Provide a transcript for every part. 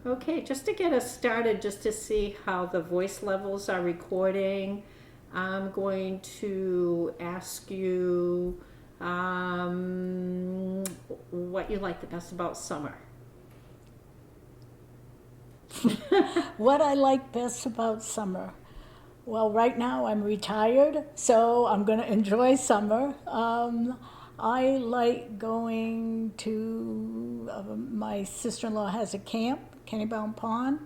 Okay, just to get us started, just to see how the voice levels are recording, I'm going to ask you what you like the best about summer. What I like best about summer? Well, right now I'm retired, so I'm going to enjoy summer. I like going to, my sister-in-law has a camp, Kennebaum Pond,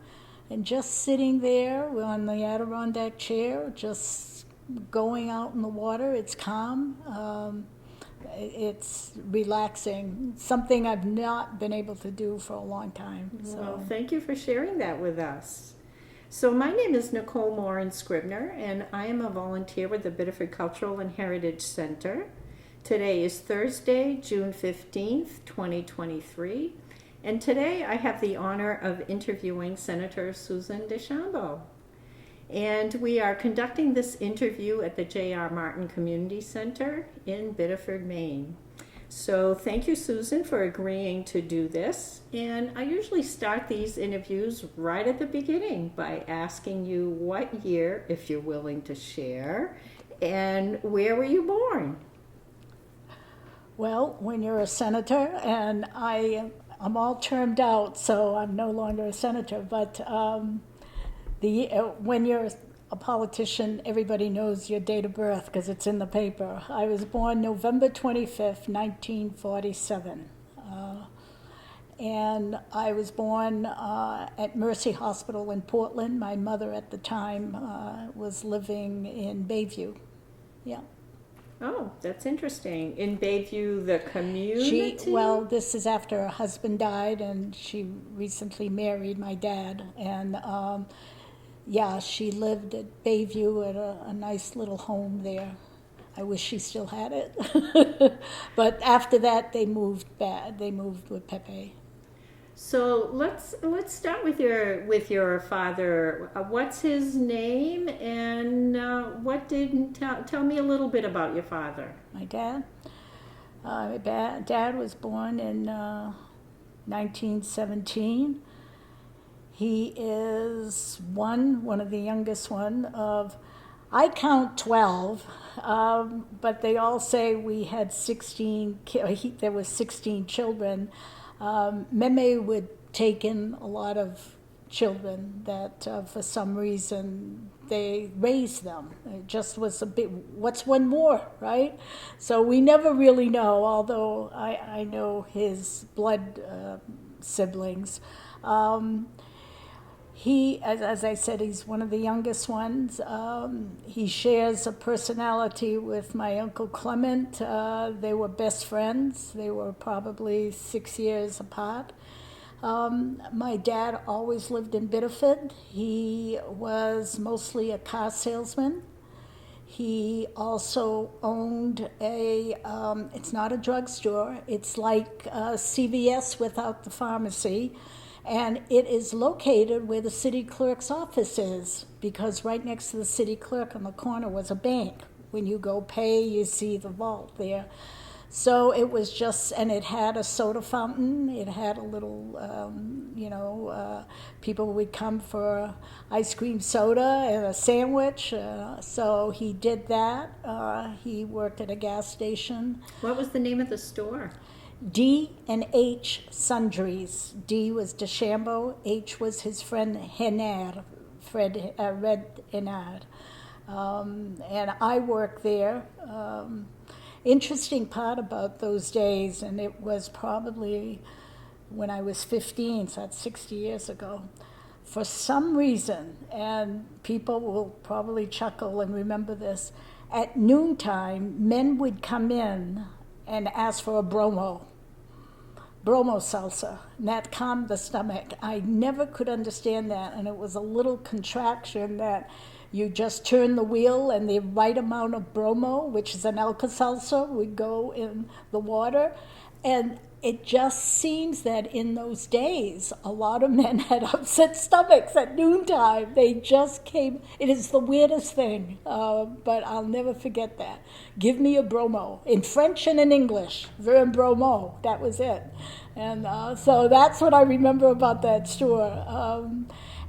and just sitting there on the Adirondack chair, just going out in the water. It's calm. It's relaxing, something I've not been able to do for a long time. Well, thank you for sharing that with us. So my name is Nicole Morin Scribner, and I am a volunteer with the Biddeford Cultural and Heritage Center. Today is Thursday, June 15th, 2023, and today I have the honor of interviewing Senator Susan Deschambault. And we are conducting this interview at the J.R. Martin Community Center in Biddeford, Maine. So thank you, Susan, for agreeing to do this. And I usually start these interviews right at the beginning by asking you what year, if you're willing to share, and where were you born? Well, when you're a senator, and I'm all termed out, so I'm no longer a senator, but when you're a politician, everybody knows your date of birth because it's in the paper. I was born November 25th, 1947. And I was born at Mercy Hospital in Portland. My mother at the time was living in Bayview. Yeah. Oh, that's interesting. In Bayview, the community? This is after her husband died, and she recently married my dad. And she lived at Bayview at a nice little home there. I wish she still had it. But after that, they moved back. They moved with Pepe. So let's start with your father. What's his name, and tell me a little bit about your father. My dad. My dad was born in 1917. He is one of the youngest one of. I count 12, but they all say we had 16. There was 16 children. Mémère would take in a lot of children that for some reason they raised them. It just was a bit, what's one more, right? So we never really know, although I know his blood siblings. As I said, he's one of the youngest ones. He shares a personality with my Uncle Clement. They were best friends. They were probably 6 years apart. My dad always lived in Biddeford. He was mostly a car salesman. He also owned it's not a drugstore, it's like CVS without the pharmacy. And it is located where the city clerk's office is, because right next to the city clerk on the corner was a bank. When you go pay, you see the vault there. So it was just, and it had a soda fountain. It had a little, people would come for ice cream soda and a sandwich. So he did that. He worked at a gas station. What was the name of the store? D&H Sundries. D was Deschambault. H was his friend Red Henard. And I worked there. Interesting part about those days, and it was probably when I was 15, so that's 60 years ago. For some reason, and people will probably chuckle and remember this, at noontime, men would come in and ask for a bromo salsa, and that calmed the stomach. I never could understand that, and it was a little contraction that you just turn the wheel and the right amount of bromo, which is an Alka-Seltzer, would go in the water. And it just seems that in those days, a lot of men had upset stomachs at noontime. They just came. It is the weirdest thing, but I'll never forget that. Give me a bromo, in French and in English. Vin bromo, that was it. And so that's what I remember about that store.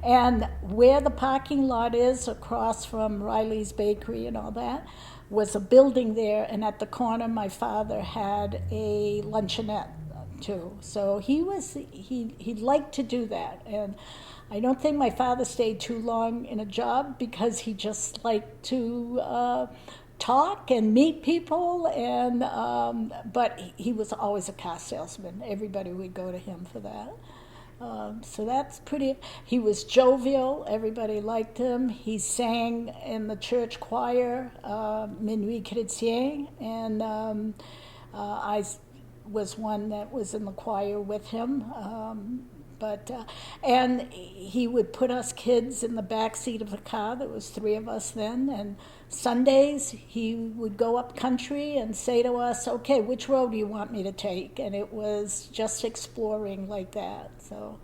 And where the parking lot is, across from Riley's Bakery and all that, was a building there, and at the corner my father had a luncheonette too. So he liked to do that, and I don't think my father stayed too long in a job because he just liked to talk and meet people, and but he was always a car salesman. Everybody would go to him for that. So that's pretty. He was jovial. Everybody liked him. He sang in the church choir, Minuit Chrétien, and I was one that was in the choir with him. And he would put us kids in the back seat of the car. There was 3 of us then, and Sundays he would go up country and say to us, "Okay, which road do you want me to take?" And it was just exploring like that. So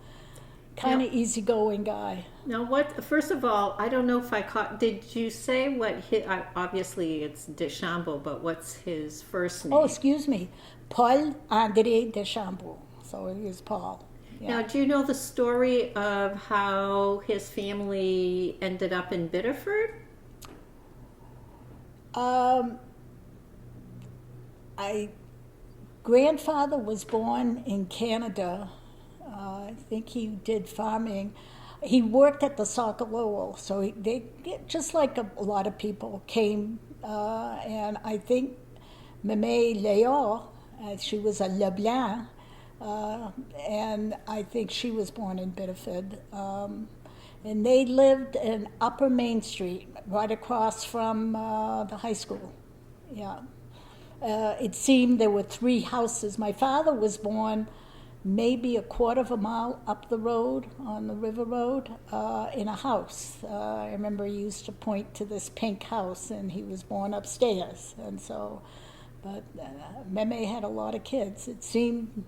kind of easygoing guy. Now, first of all, I don't know if I caught, did you say what obviously it's Deschambault, but what's his first name? Oh, excuse me, Paul André Deschambault. So it is Paul. Yeah. Now, do you know the story of how his family ended up in Biddeford? Grandfather was born in Canada. I think he did farming. He worked at the Sokolowel, so they just like a lot of people came, and I think Mémère Léon, she was a Leblanc, and I think she was born in Biddeford. And they lived in Upper Main Street, right across from the high school. Yeah. It seemed there were 3 houses. My father was born maybe a quarter of a mile up the road, on the river road, in a house. I remember he used to point to this pink house, and he was born upstairs. And so, but Meme had a lot of kids. It seemed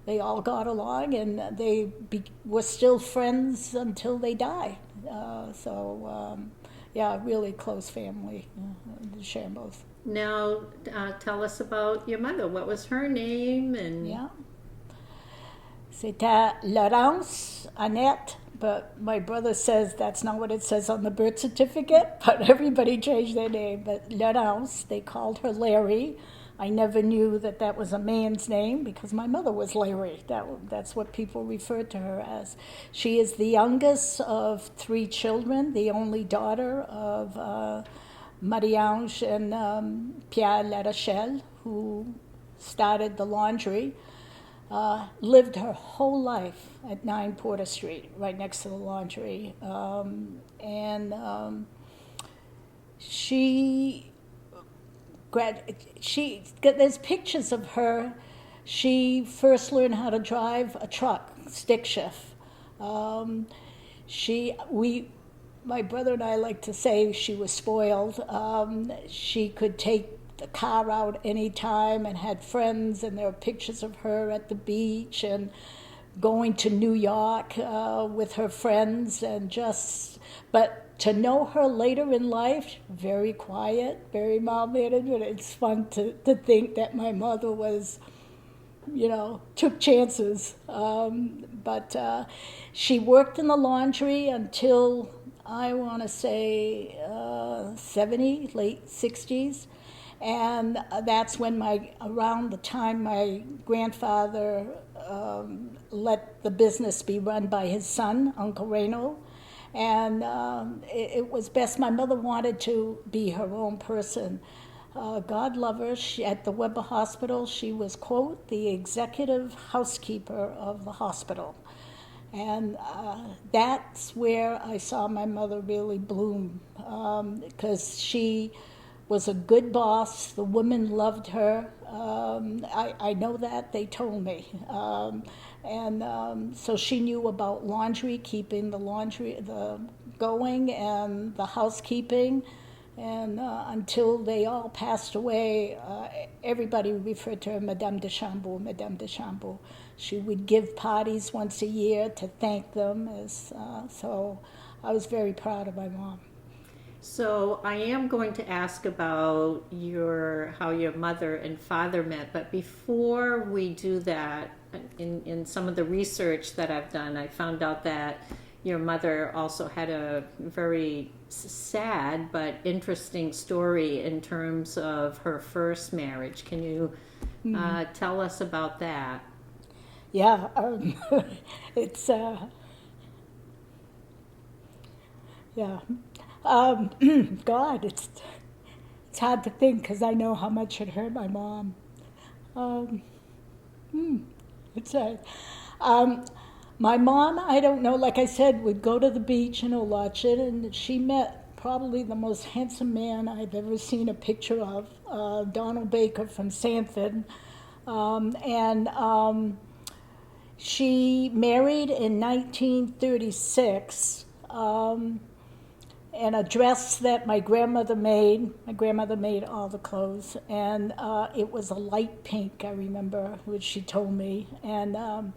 they all got along, and they were still friends until they died. Yeah, really close family, the Deschambaults. Now, tell us about your mother. What was her name? And Yeah. C'était Laurence Annette, but my brother says that's not what it says on the birth certificate, but everybody changed their name. But Laurence, they called her Larry. I never knew that was a man's name because my mother was Larry. That's what people referred to her as. She is the youngest of 3 children, the only daughter of Marie-Ange and Pierre Larochelle, who started the laundry. Lived her whole life at 9 Porter Street, right next to the laundry. There's pictures of her. She first learned how to drive a truck, stick shift. My brother and I like to say she was spoiled. She could take the car out anytime and had friends, and there are pictures of her at the beach and going to New York with her friends, but to know her later in life, very quiet, very mild-mannered, and it's fun to think that my mother was, took chances. But she worked in the laundry until, I want to say, 70, late 60s. And that's when around the time my grandfather let the business be run by his son, Uncle Reynold. And it was best. My mother wanted to be her own person. God love her. At the Weber Hospital, she was, quote, the executive housekeeper of the hospital. And that's where I saw my mother really bloom, because she was a good boss. The women loved her. I know that, they told me. So she knew about laundry, keeping the going and the housekeeping. And until they all passed away, everybody referred to her Madame Deschambault, Madame Deschambault. She would give parties once a year to thank them. So I was very proud of my mom. So I am going to ask about how your mother and father met, but before we do that, in some of the research that I've done, I found out that your mother also had a very sad but interesting story in terms of her first marriage. Can you tell us about that? Yeah, it's yeah. God, it's hard to think because I know how much it hurt my mom. It's sad. My mom, I don't know, like I said, would go to the beach in Olachet, and she met probably the most handsome man I've ever seen a picture of, Donald Baker from Sanford. She married in 1936. And a dress that my grandmother made. My grandmother made all the clothes, and it was a light pink, I remember, which she told me. And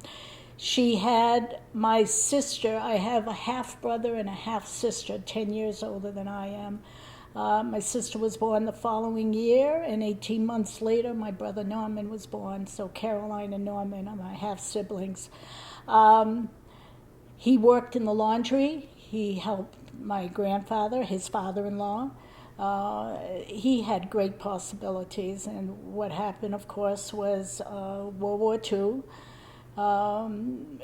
she had my sister. I have a half-brother and a half-sister, 10 years older than I am. My sister was born the following year, and 18 months later, my brother Norman was born. So Caroline and Norman are my half-siblings. He worked in the laundry. He helped my grandfather, his father-in-law. He had great possibilities, and what happened, of course, was World War II.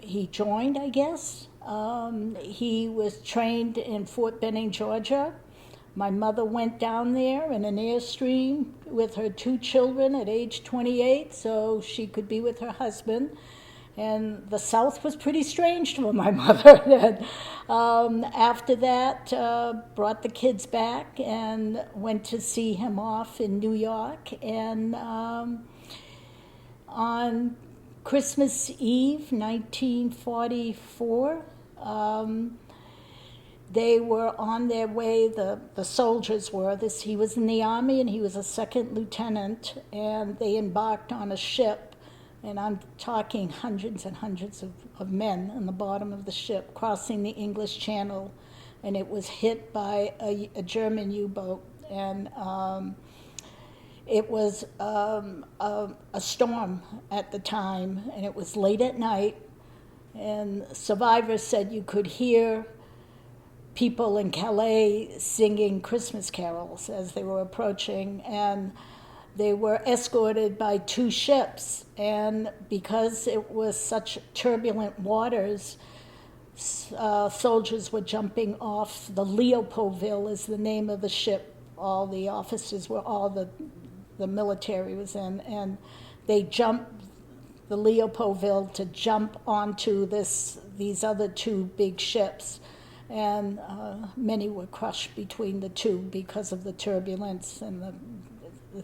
He joined, I guess. He was trained in Fort Benning, Georgia. My mother went down there in an Airstream with her 2 children at age 28, so she could be with her husband. And the South was pretty strange to my mother. After that, brought the kids back and went to see him off in New York. And on Christmas Eve, 1944, they were on their way, the soldiers were. He was in the Army, and he was a second lieutenant, and they embarked on a ship. And I'm talking hundreds and hundreds of men in the bottom of the ship crossing the English Channel, and it was hit by a German U-boat. And it was a storm at the time, and it was late at night, and survivors said you could hear people in Calais singing Christmas carols as they were approaching, and they were escorted by 2 ships, and because it was such turbulent waters, soldiers were jumping off. The Leopoldville is the name of the ship. All the officers were, all the military was in, and they jumped the Leopoldville to jump onto these other 2 big ships, and many were crushed between the 2 because of the turbulence and the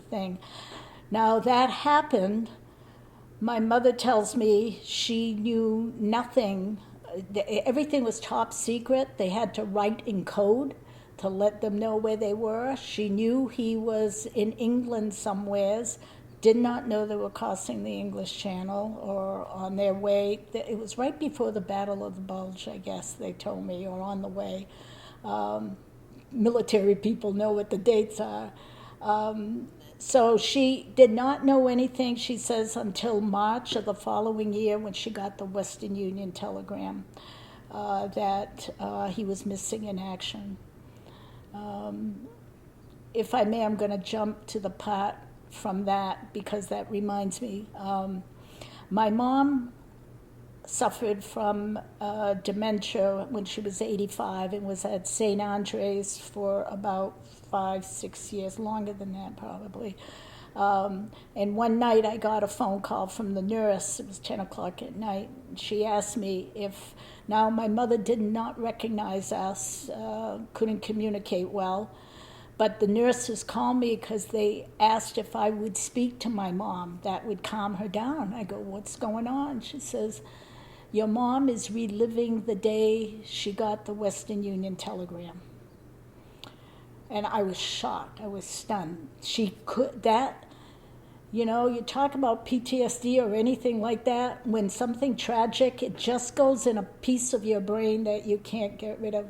thing. Now that happened. My mother tells me she knew nothing. Everything was top secret. They had to write in code to let them know where they were. She knew he was in England somewheres, did not know they were crossing the English Channel or on their way. It was right before the Battle of the Bulge, I guess, they told me, or on the way. Military people know what the dates are. So she did not know anything, she says, until March of the following year when she got the Western Union telegram that he was missing in action. If I may, I'm going to jump to the part from that because that reminds me. My mom suffered from dementia when she was 85 and was at St. Andre's for about 5-6 years, longer than that probably. And one night I got a phone call from the nurse. It was 10 o'clock at night. She asked me now my mother did not recognize us, couldn't communicate well, but the nurses called me because they asked if I would speak to my mom. That would calm her down. I go, what's going on? She says, your mom is reliving the day she got the Western Union telegram. And I was shocked. I was stunned. She could, that, you know, you talk about PTSD or anything like that, when something tragic, it just goes in a piece of your brain that you can't get rid of.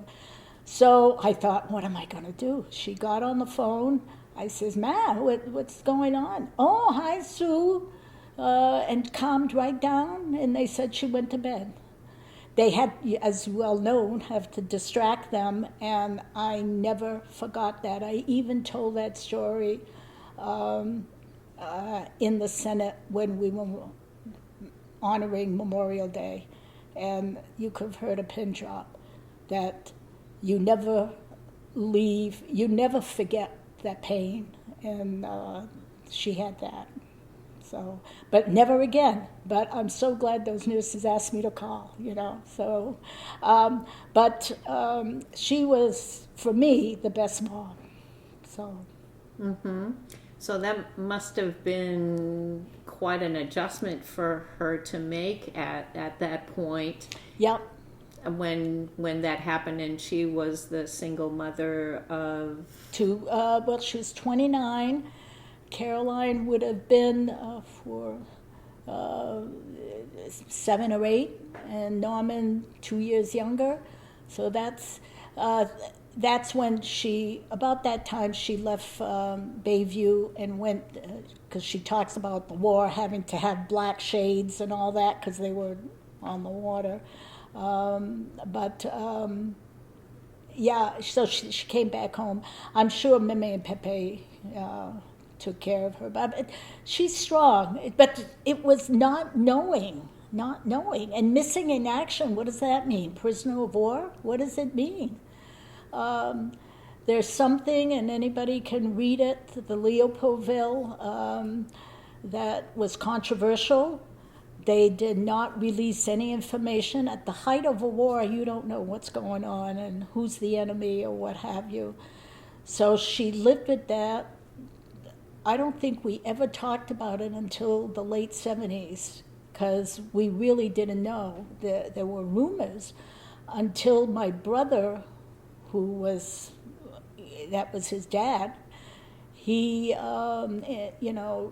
So I thought, what am I going to do? She got on the phone. I says, Ma, what's going on? Oh, hi, Sue. And calmed right down, and they said she went to bed. They had, as well known, have to distract them, and I never forgot that. I even told that story in the Senate when we were honoring Memorial Day, and you could have heard a pin drop, that you never leave, you never forget that pain, and she had that. So, but never again. But I'm so glad those nurses asked me to call, you know. So, she was, for me, the best mom. So. Mm-hmm. So that must have been quite an adjustment for her to make at that point. Yep. When that happened, and she was the single mother of two. Well, she was 29. Caroline would have been for 7 or 8, and Norman 2 years younger. So that's when she, about that time, she left Bayview and went, because she talks about the war, having to have black shades and all that because they were on the water. Yeah, so she came back home. I'm sure Mémère and Pépère took care of her. But she's strong. But it was not knowing. And missing in action, what does that mean? Prisoner of war? What does it mean? There's something, and anybody can read it, the Leopoldville, that was controversial. They did not release any information. At the height of a war, you don't know what's going on and who's the enemy or what have you. So she lived with that. I don't think we ever talked about it until the late 70s, because we really didn't know. There were rumors until my brother, that was his dad, he,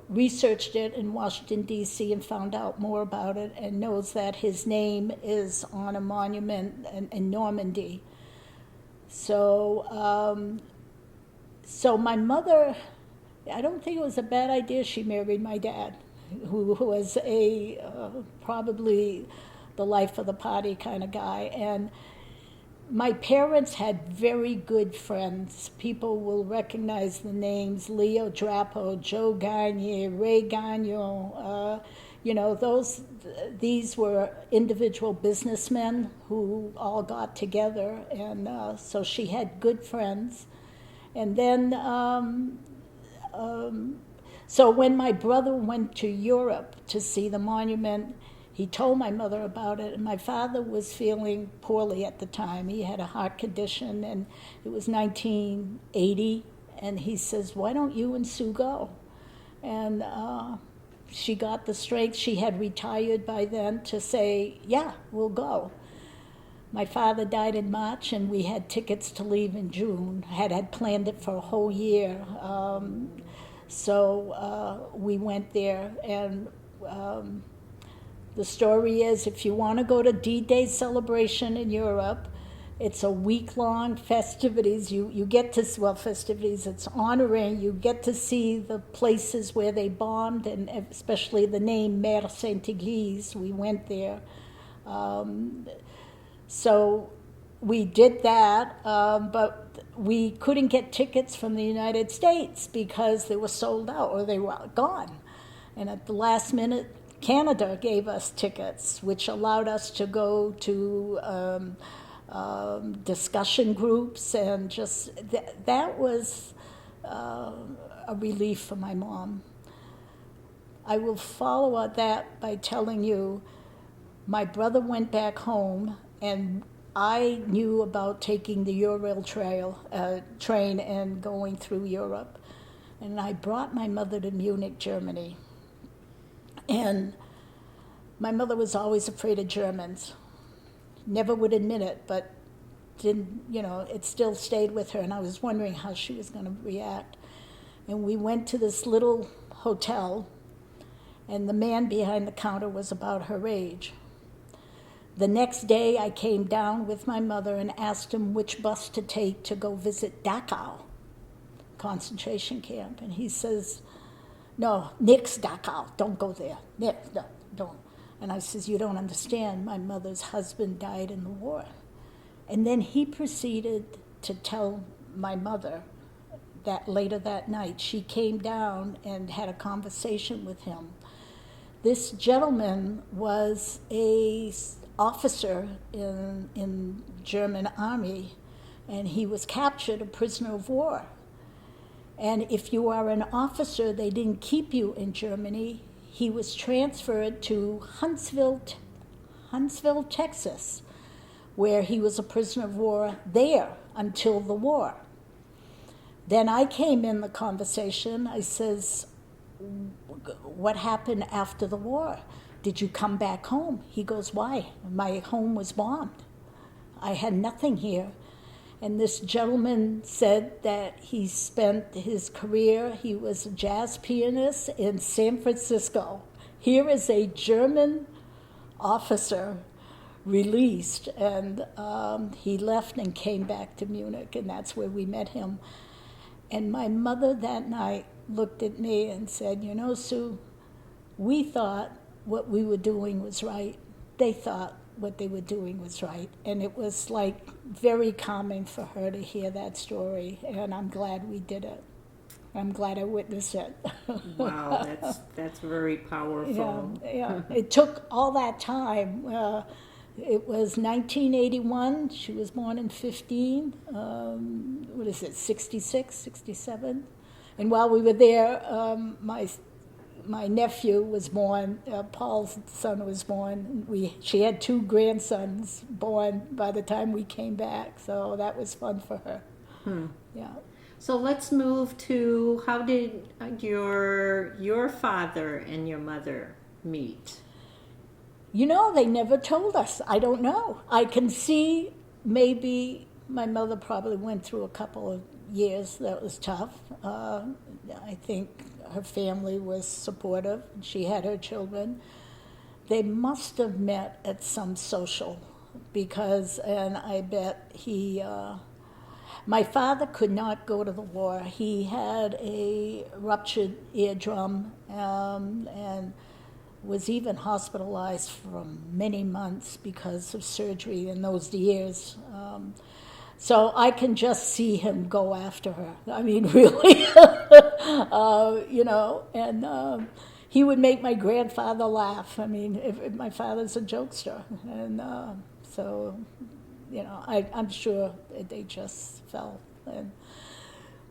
researched it in Washington, D.C. and found out more about it and knows that his name is on a monument in Normandy. So my mother, I don't think it was a bad idea she married my dad, who was probably the life of the party kind of guy. And my parents had very good friends. People will recognize the names: Leo Drapo, Joe Gagne, Ray Gagnon. These were individual businessmen who all got together, and so she had good friends. And then, so when my brother went to Europe to see the monument, he told my mother about it, and my father was feeling poorly at the time. He had a heart condition, and it was 1980, and he says, why don't you and Sue go? And she got the strength. She had retired by then to say, yeah, we'll go. My father died in March, and we had tickets to leave in June. Had planned it for a whole year. So we went there, and the story is, if you want to go to D-Day celebration in Europe, it's a week-long festivities. You get to, festivities, it's honoring. You get to see the places where they bombed, and especially the name Mère Sainte-Église. We went there. So we did that, but we couldn't get tickets from the United States because they were sold out or they were gone. And at the last minute, Canada gave us tickets, which allowed us to go to discussion groups, and just that was a relief for my mom. I will follow up that by telling you, my brother went back home, and I knew about taking the Eurail train and going through Europe. And I brought my mother to Munich, Germany. And My mother was always afraid of Germans. Never would admit it, but it still stayed with her, and I was wondering how she was going to react. And we went to this little hotel, and the man behind the counter was about her age. The next day, I came down with my mother and asked him which bus to take to go visit Dachau concentration camp. And he says, no, nix Dachau, don't go there. Nix, no, don't. And I says, you don't understand, my mother's husband died in the war. And then he proceeded to tell my mother that later that night she came down and had a conversation with him. This gentleman was a officer in German army, and he was captured a prisoner of war. And if you are an officer, they didn't keep you in Germany. He was transferred to Huntsville, Texas, where he was a prisoner of war there until the war. Then I came in the conversation. I says, what happened after the war? Did you come back home? He goes, why? My home was bombed. I had nothing here. And this gentleman said that he spent his career, he was a jazz pianist in San Francisco. Here is a German officer released, and he left and came back to Munich, and that's where we met him. And my mother that night looked at me and said, you know, Sue, we thought what we were doing was right. They thought what they were doing was right. And it was like very calming for her to hear that story, and I'm glad we did it. I'm glad I witnessed it. Wow, that's very powerful. Yeah. It took all that time. It was 1981. She was born in 15. 66, 67? And while we were there, my nephew was born. Paul's son was born. She had 2 grandsons born by the time we came back, so that was fun for her. Yeah. So let's move to, how did your father and your mother meet? You know, they never told us. I don't know. I can see maybe my mother probably went through a couple of years that was tough. I think her family was supportive. She had her children. They must have met at some social because, and I bet my father could not go to the war. He had a ruptured eardrum and was even hospitalized for many months because of surgery in those years. So I can just see him go after her. I mean, really, and he would make my grandfather laugh. I mean, if my father's a jokester. And so, I'm sure they just fell.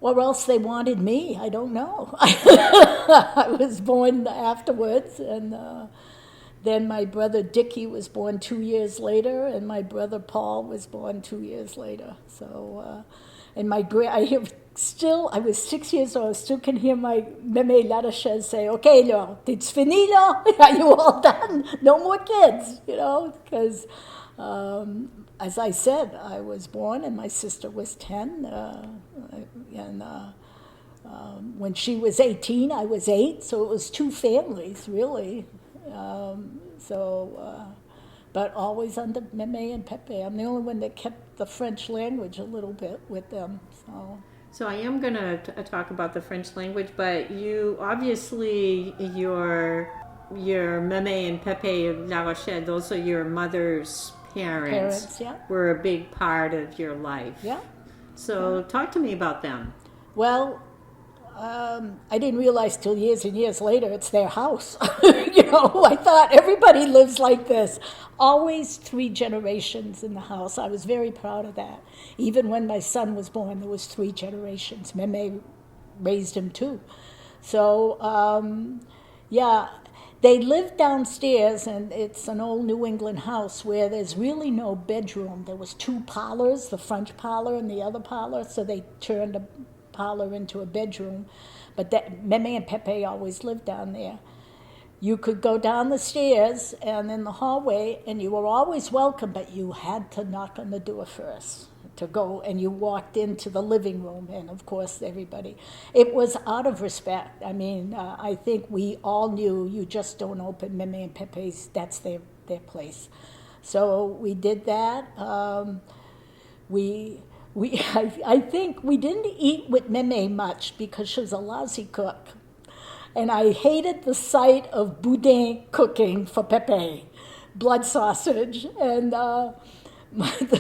Or else they wanted me. I don't know. I was born afterwards, and then my brother Dickie was born 2 years later, and my brother Paul was born 2 years later. So, and I was 6 years old. I still can hear my Mémère Larochelle say, "Okay, no, it's fini, no? Are you all done? No more kids," because. As I said, I was born and my sister was 10, when she was 18, I was 8, so it was 2 families, really. But always under Mémère and Pépère. I'm the only one that kept the French language a little bit with them. So I am going to talk about the French language, but you obviously, your Mémère and Pépère Larochelle, those are your mother's parents yeah. were a big part of your life. Yeah. So talk to me about them. Well, I didn't realize till years and years later it's their house. I thought everybody lives like this. Always 3 generations in the house. I was very proud of that. Even when my son was born, there was 3 generations. Mémère raised him too. So, they lived downstairs, and it's an old New England house where there's really no bedroom. There was 2 parlors, the French parlor and the other parlor, so they turned a parlor into a bedroom. But Mémère and Pépère always lived down there. you could go down the stairs and in the hallway, and you were always welcome, but you had to knock on the door first to go, and you walked into the living room, and of course everybody. It was out of respect. I mean, I think we all knew you just don't open Mémère and Pépére's, that's their place. So we did that. I think we didn't eat with Mémère much because she was a lousy cook. And I hated the sight of boudin cooking for Pépé, blood sausage. And the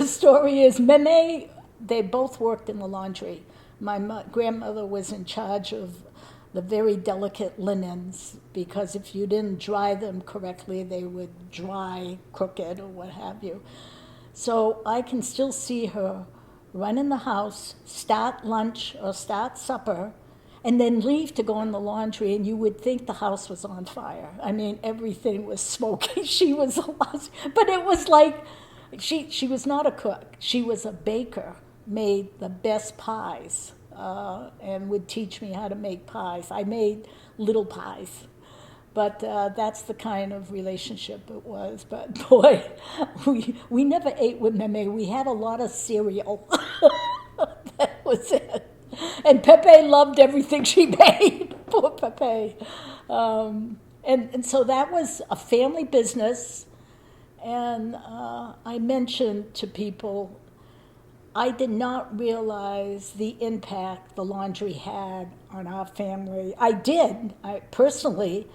story is Mémère, they both worked in the laundry. My grandmother was in charge of the very delicate linens, because if you didn't dry them correctly, they would dry crooked or what have you. So I can still see her run in the house, start lunch or start supper, and then leave to go in the laundry, and you would think the house was on fire. I mean, everything was smoking. She was a lousy, but it was like, she was not a cook. She was a baker, made the best pies, and would teach me how to make pies. I made little pies. But that's the kind of relationship it was. But boy, we never ate with Mémère. We had a lot of cereal. That was it. And Pepe loved everything she made. Poor Pepe. And so that was a family business. And I mentioned to people, I did not realize the impact the laundry had on our family. I did, personally.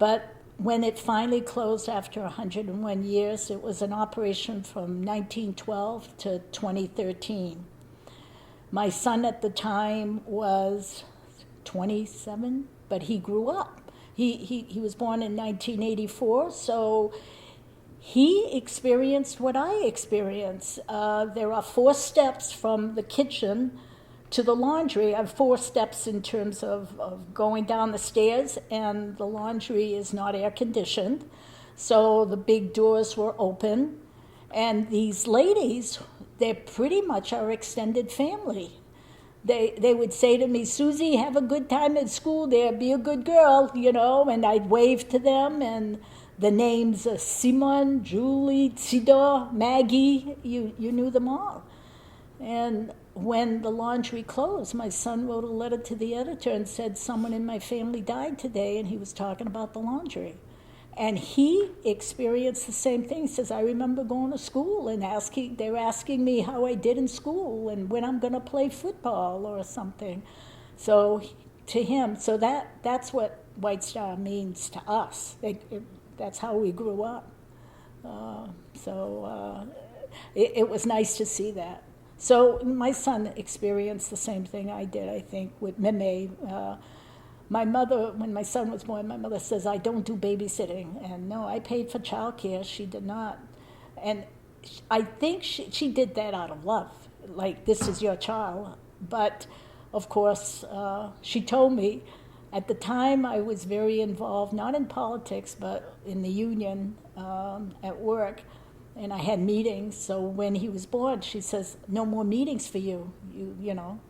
But when it finally closed after 101 years, it was an operation from 1912 to 2013. My son at the time was 27, but he grew up. He was born in 1984, so he experienced what I experienced. There are 4 steps from the kitchen to the laundry. I have 4 steps in terms of going down the stairs, and the laundry is not air conditioned. So the big doors were open, and these ladies, they're pretty much our extended family. They would say to me, Susie, have a good time at school there, be a good girl, and I'd wave to them, and the names Simon, Julie, Sidor, Maggie, you knew them all. And when the laundry closed, my son wrote a letter to the editor and said, someone in my family died today, and he was talking about the laundry. And he experienced the same thing. He says, I remember going to school and they were asking me how I did in school and when I'm going to play football or something. So to him, so that's what White Star means to us. That's how we grew up. It was nice to see that. So my son experienced the same thing I did, I think, with Mémère. My mother, when my son was born, my mother says, I don't do babysitting. And no, I paid for childcare. She did not. And I think she did that out of love, like, this is your child. But, of course, she told me, at the time I was very involved, not in politics, but in the union at work. And I had meetings, so when he was born, she says, no more meetings for you, you know.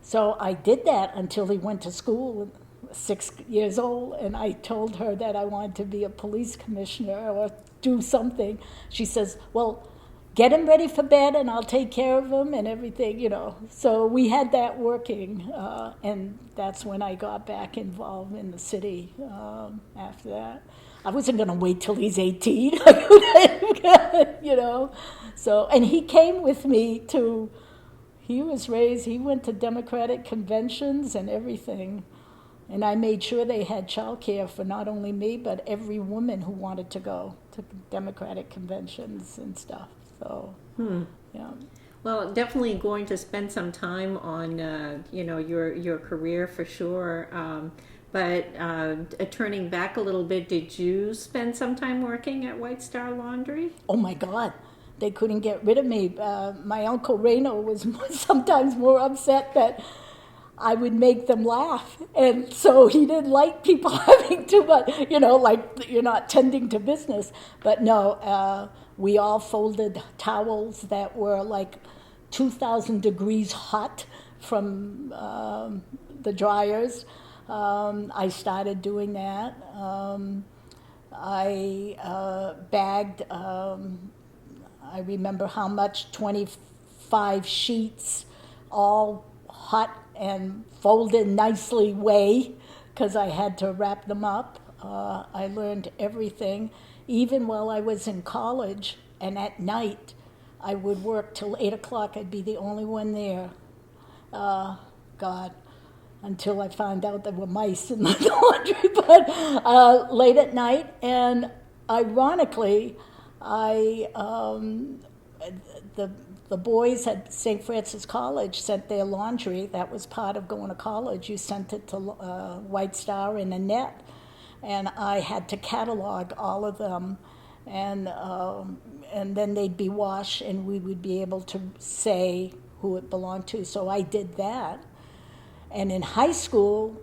So I did that until he went to school, 6 years old, and I told her that I wanted to be a police commissioner or do something. She says, well, get him ready for bed and I'll take care of him and everything, So we had that working, and that's when I got back involved in the city after that. I wasn't going to wait till he's 18, So, and he came with me he went to Democratic conventions and everything. And I made sure they had childcare for not only me, but every woman who wanted to go to Democratic conventions and stuff. So, yeah. Well, definitely going to spend some time on, your career for sure. But turning back a little bit, did you spend some time working at White Star Laundry? Oh, my God. They couldn't get rid of me. My Uncle Reno was sometimes more upset that I would make them laugh. And so he didn't like people having too much, like you're not tending to business. But no, we all folded towels that were like 2,000 degrees hot from the dryers. I started doing that. I bagged, I remember how much, 25 sheets, all hot and folded nicely way, because I had to wrap them up. I learned everything, even while I was in college, and at night I would work till 8 o'clock. I'd be the only one there. God, until I found out there were mice in the laundry, but late at night. And ironically, the boys at St. Francis College sent their laundry. That was part of going to college. You sent it to White Star in a net, and I had to catalog all of them, and then they'd be washed, and we would be able to say who it belonged to. So I did that. And in high school,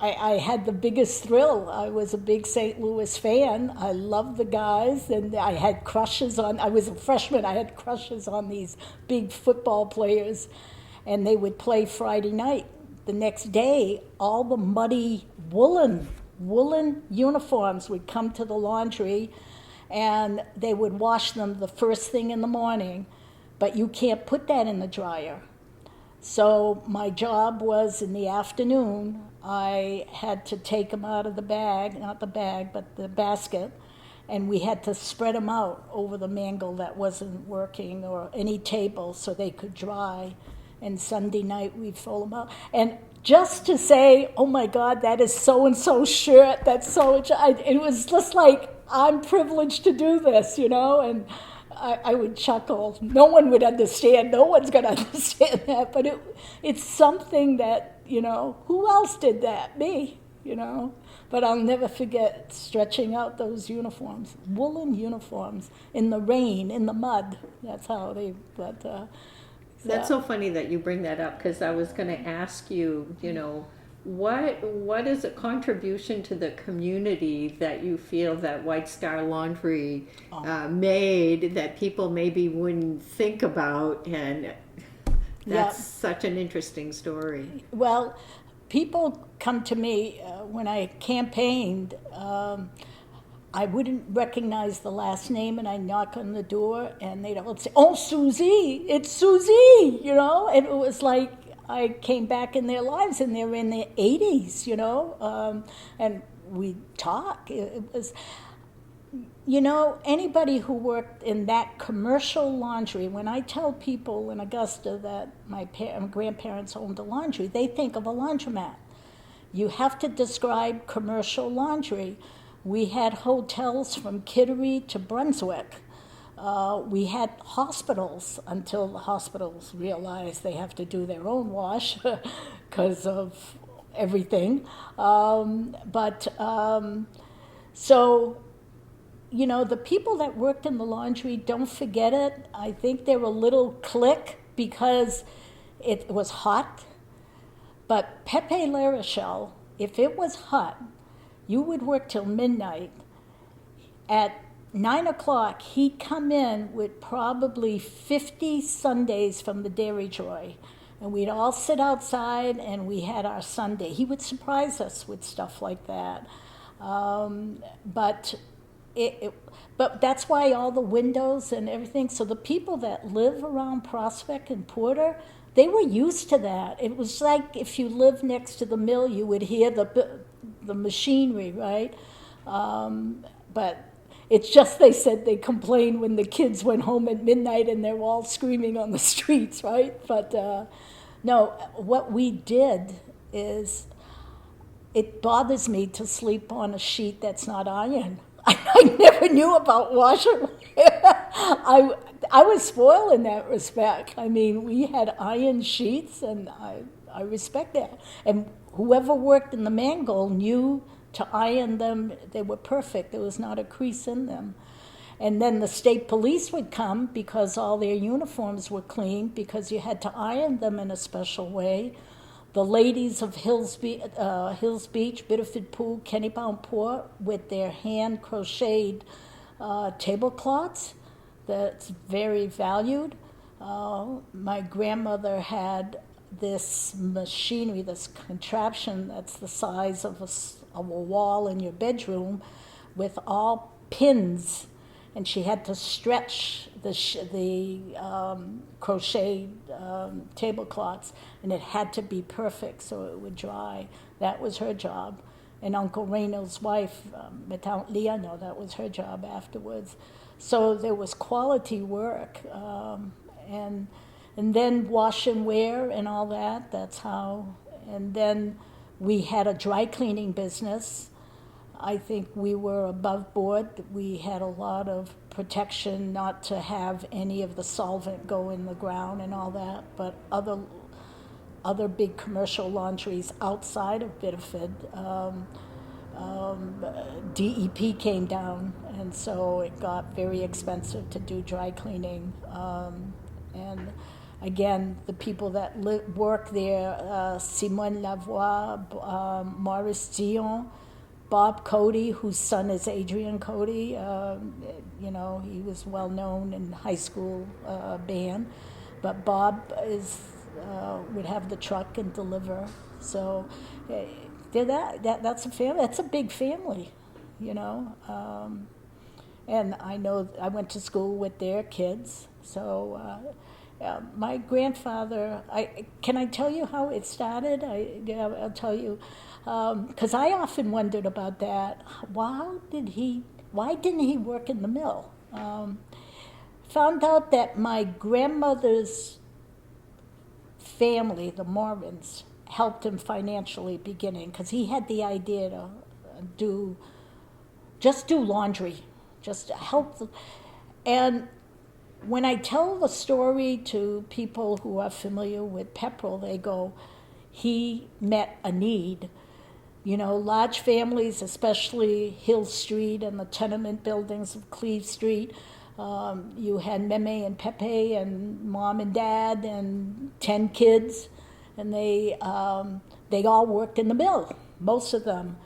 I had the biggest thrill. I was a big St. Louis fan. I loved the guys, and I had crushes on, I was a freshman, I had crushes on these big football players, and they would play Friday night. The next day, all the muddy woolen uniforms would come to the laundry, and they would wash them the first thing in the morning, but you can't put that in the dryer. So my job was in the afternoon, I had to take them out of the bag, not the bag, but the basket, and we had to spread them out over the mangle that wasn't working or any table so they could dry. And Sunday night we'd fold them out. And just to say, oh my God, that is so-and-so shirt, that's it was just like, I'm privileged to do this, you know, and I would chuckle. No one would understand. No one's going to understand that. But it's something that, you know, who else did that? Me, you know. But I'll never forget stretching out those uniforms, woolen uniforms, in the rain, in the mud. That's how they, That's so funny that you bring that up, because I was going to ask you, you know, what is a contribution to the community that you feel that White Star Laundry made that people maybe wouldn't think about? And that's such an interesting story. Well, people come to me when I campaigned. I wouldn't recognize the last name, and I knock on the door, and they'd all say, "Oh, Susie, it's Susie," you know. And it was like I came back in their lives, and they're in their 80s, you know, and we talk. It was, you know, anybody who worked in that commercial laundry, when I tell people in Augusta that my grandparents owned a laundry, they think of a laundromat. You have to describe commercial laundry. We had hotels from Kittery to Brunswick. We had hospitals until the hospitals realized they have to do their own wash because of everything. So, you know, the people that worked in the laundry, don't forget it. I think they were a little clique because it was hot. But Pépère Larochelle, if it was hot, you would work till midnight. At 9 o'clock, he'd come in with probably 50 sundaes from the Dairy Joy. And we'd all sit outside and we had our sundae. He would surprise us with stuff like that. But that's why all the windows and everything. So the people that live around Prospect and Porter, they were used to that. It was like if you lived next to the mill, you would hear the machinery, right? But it's just, they said they complained when the kids went home at midnight and they were all screaming on the streets, right? But no, what we did is, it bothers me to sleep on a sheet that's not ironed. I never knew about washer. I was spoiled in that respect. I mean, we had iron sheets, and I respect that. And whoever worked in the mangle knew to iron them. They were perfect. There was not a crease in them. And then the state police would come because all their uniforms were clean, because you had to iron them in a special way. The ladies of Hills Beach, Biddeford Pool, Kennebunkport, with their hand-crocheted tablecloths, that's very valued. My grandmother had this machinery, this contraption that's the size of a wall in your bedroom with all pins, and she had to stretch the crochet tablecloths, and it had to be perfect so it would dry. That was her job. And Uncle Reynolds' wife, Madame Leonor, that was her job afterwards. So there was quality work, and then wash and wear and all that. That's how. And then we had a dry cleaning business. I think we were above board. We had a lot of protection not to have any of the solvent go in the ground and all that, but other big commercial laundries outside of Biddeford, DEP came down, and so it got very expensive to do dry cleaning. And again, the people that work there, Simone Lavoie, Maurice Dion, Bob Cody, whose son is Adrian Cody, he was well known in high school band, but Bob would have the truck and deliver. So that's a family. That's a big family, and I know I went to school with their kids. So my grandfather, can I tell you how it started? I'll tell you, because I often wondered about that. Why didn't he work in the mill? Found out that my grandmother's family, the Mormons, helped him financially beginning, because he had the idea to do laundry, just help. And when I tell the story to people who are familiar with Pepperell, they go, he met a need. Large families, especially Hill Street and the tenement buildings of Cleve Street. You had Mémère and Pépère and mom and dad and 10 kids, and they all worked in the mill, most of them.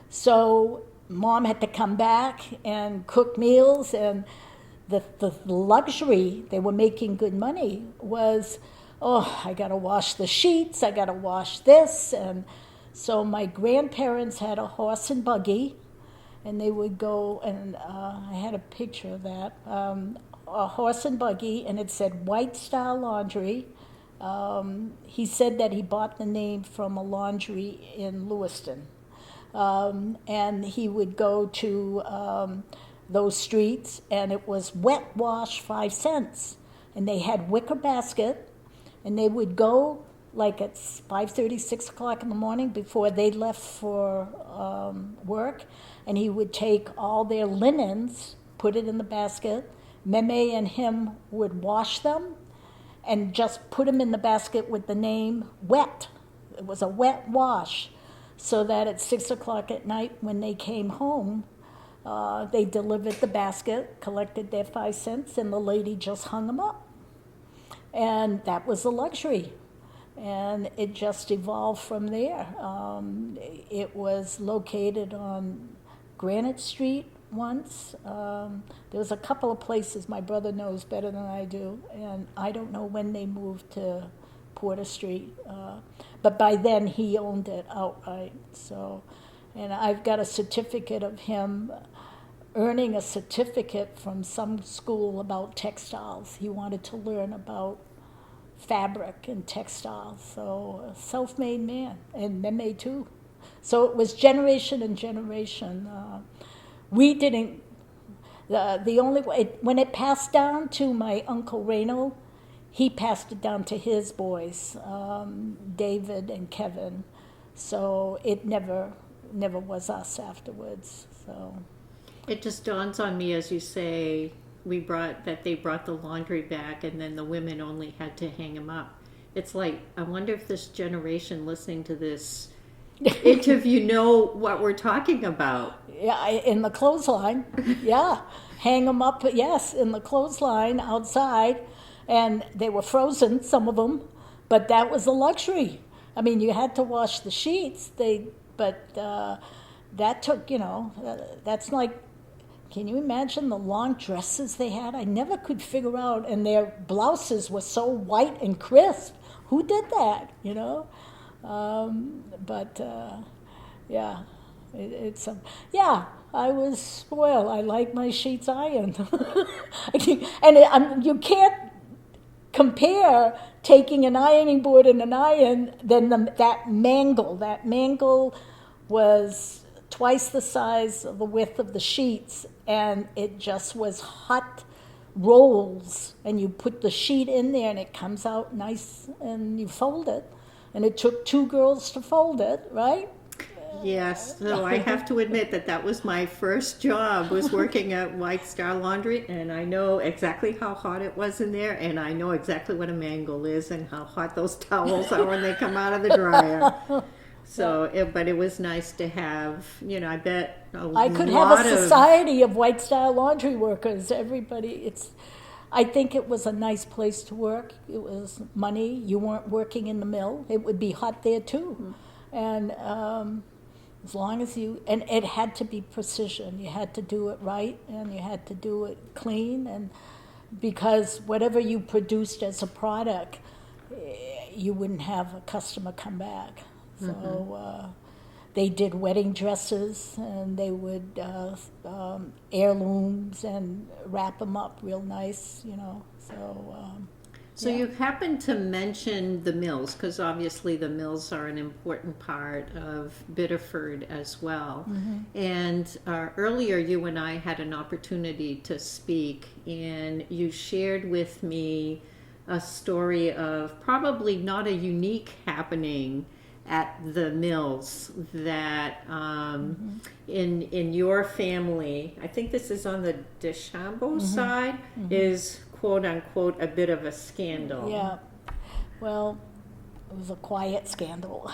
So mom had to come back and cook meals, and the luxury, they were making good money, was, I got to wash the sheets, I got to wash this. And so my grandparents had a horse and buggy, and they would go, and I had a picture of that, a horse and buggy, and it said White Star Laundry. He said that he bought the name from a laundry in Lewiston. And he would go to those streets, and it was wet wash 5 cents. And they had wicker basket, and they would go like at 5:30, 6 o'clock in the morning before they left for work, and he would take all their linens, put it in the basket. Mémère and him would wash them and just put them in the basket with the name wet. It was a wet wash, so that at 6 o'clock at night when they came home, they delivered the basket, collected their 5 cents, and the lady just hung them up. And that was a luxury. And it just evolved from there. It was located on Granite Street once. There was a couple of places my brother knows better than I do, and I don't know when they moved to Porter Street. But by then he owned it outright. So, and I've got a certificate of him earning a certificate from some school about textiles. He wanted to learn about fabric and textiles. So a self-made man, and Mémère too. So it was generation and generation. We didn't, the only way, when it passed down to my Uncle Reynold, he passed it down to his boys, David and Kevin. So it never was us afterwards. So it just dawns on me as you say they brought the laundry back, and then the women only had to hang them up. It's like, I wonder if this generation listening to this interview know what we're talking about. Yeah, in the clothesline. Yeah, hang them up. Yes, in the clothesline outside, and they were frozen, some of them, but that was a luxury. I mean, you had to wash the sheets. But that took, that's like. Can you imagine the long dresses they had? I never could figure out, and their blouses were so white and crisp. who did that, yeah, it's yeah, I was spoiled. I like my sheets ironed. And you can't compare taking an ironing board and an iron than that mangle. That mangle was twice the size of the width of the sheets, and it just was hot rolls, and you put the sheet in there and it comes out nice, and you fold it, and it took 2 girls to fold it, right? Yes, so I have to admit that was my first job, was working at White Star Laundry, and I know exactly how hot it was in there, and I know exactly what a mangle is and how hot those towels are when they come out of the dryer. So, but it was nice to have, I bet I could have a society of White Star Laundry workers. Everybody, I think it was a nice place to work. It was money. You weren't working in the mill. It would be hot there too. And as long as and it had to be precision. You had to do it right, and you had to do it clean, and because whatever you produced as a product, you wouldn't have a customer come back. So they did wedding dresses, and they would heirlooms and wrap them up real nice, So you happened to mention the mills, because obviously the mills are an important part of Biddeford as well. And earlier you and I had an opportunity to speak, and you shared with me a story of probably not a unique happening at the mills that in your family, I think this is on the Deschambault side, is quote unquote a bit of a scandal. Yeah, well, it was a quiet scandal.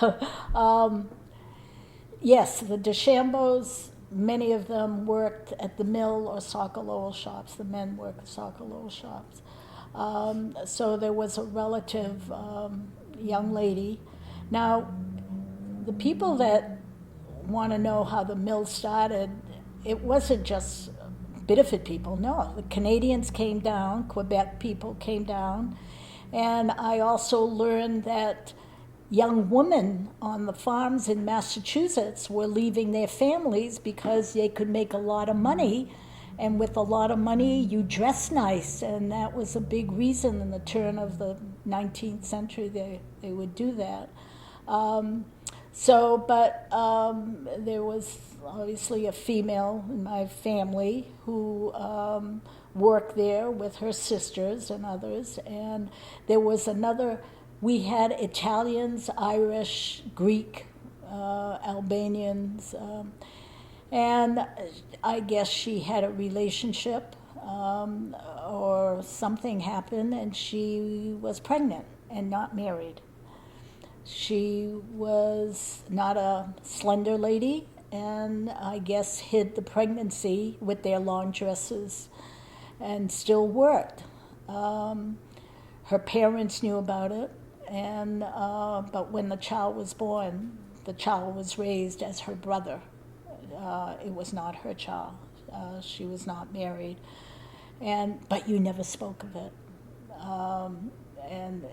Yes, the Deschambauts, many of them worked at the mill or Socolow shops. The men worked at Socolow shops. So there was a relative young lady. Now, the people that want to know how the mill started, it wasn't just Biddeford people, no. The Canadians came down, Quebec people came down, and I also learned that young women on the farms in Massachusetts were leaving their families because they could make a lot of money, and with a lot of money you dress nice, and that was a big reason in the turn of the 19th century they would do that. There was obviously a female in my family who worked there with her sisters and others, and there was another. We had Italians, Irish, Greek, Albanians, and I guess she had a relationship or something happened, and she was pregnant and not married. She was not a slender lady, and I guess hid the pregnancy with their long dresses and still worked. Her parents knew about it, and but when the child was born, the child was raised as her brother. It was not her child. She was not married, but you never spoke of it. And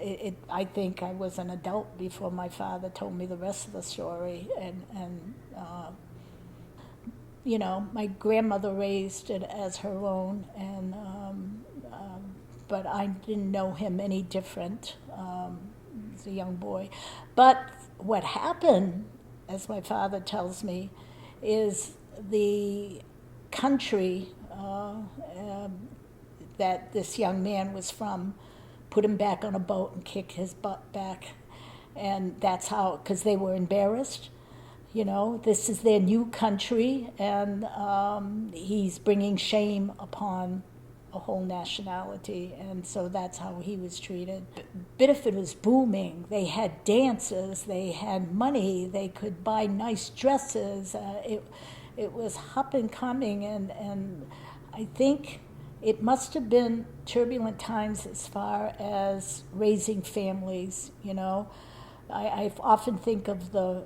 I think I was an adult before my father told me the rest of the story. And my grandmother raised it as her own, but I didn't know him any different as a young boy. But what happened, as my father tells me, is the country that this young man was from put him back on a boat and kick his butt back. And that's how, because they were embarrassed. This is their new country, and he's bringing shame upon a whole nationality, and so that's how he was treated. Biddeford was booming. They had dances, they had money, they could buy nice dresses. It was up and coming, and I think it must have been turbulent times as far as raising families, I often think of the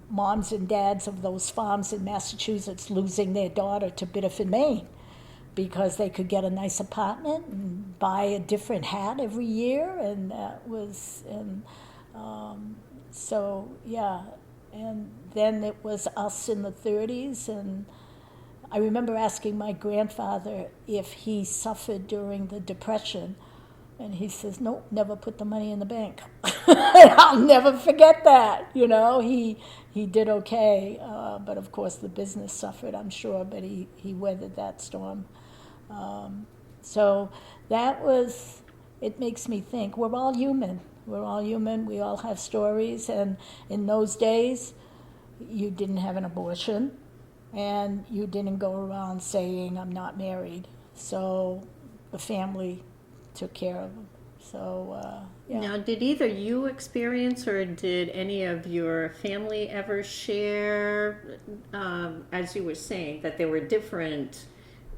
moms and dads of those farms in Massachusetts losing their daughter to Biddeford, Maine, because they could get a nice apartment and buy a different hat every year, and that was, and so yeah, and then it was us in the 30s, and I remember asking my grandfather if he suffered during the Depression, and he says, nope, never put the money in the bank. I'll never forget that, you know. He did okay, but of course the business suffered, I'm sure, but he weathered that storm. So that was, it makes me think, we're all human. We're all human, we all have stories, and in those days, you didn't have an abortion, and you didn't go around saying, I'm not married. So the family took care of them. So, yeah. Now, did either you experience or did any of your family ever share, as you were saying, that there were different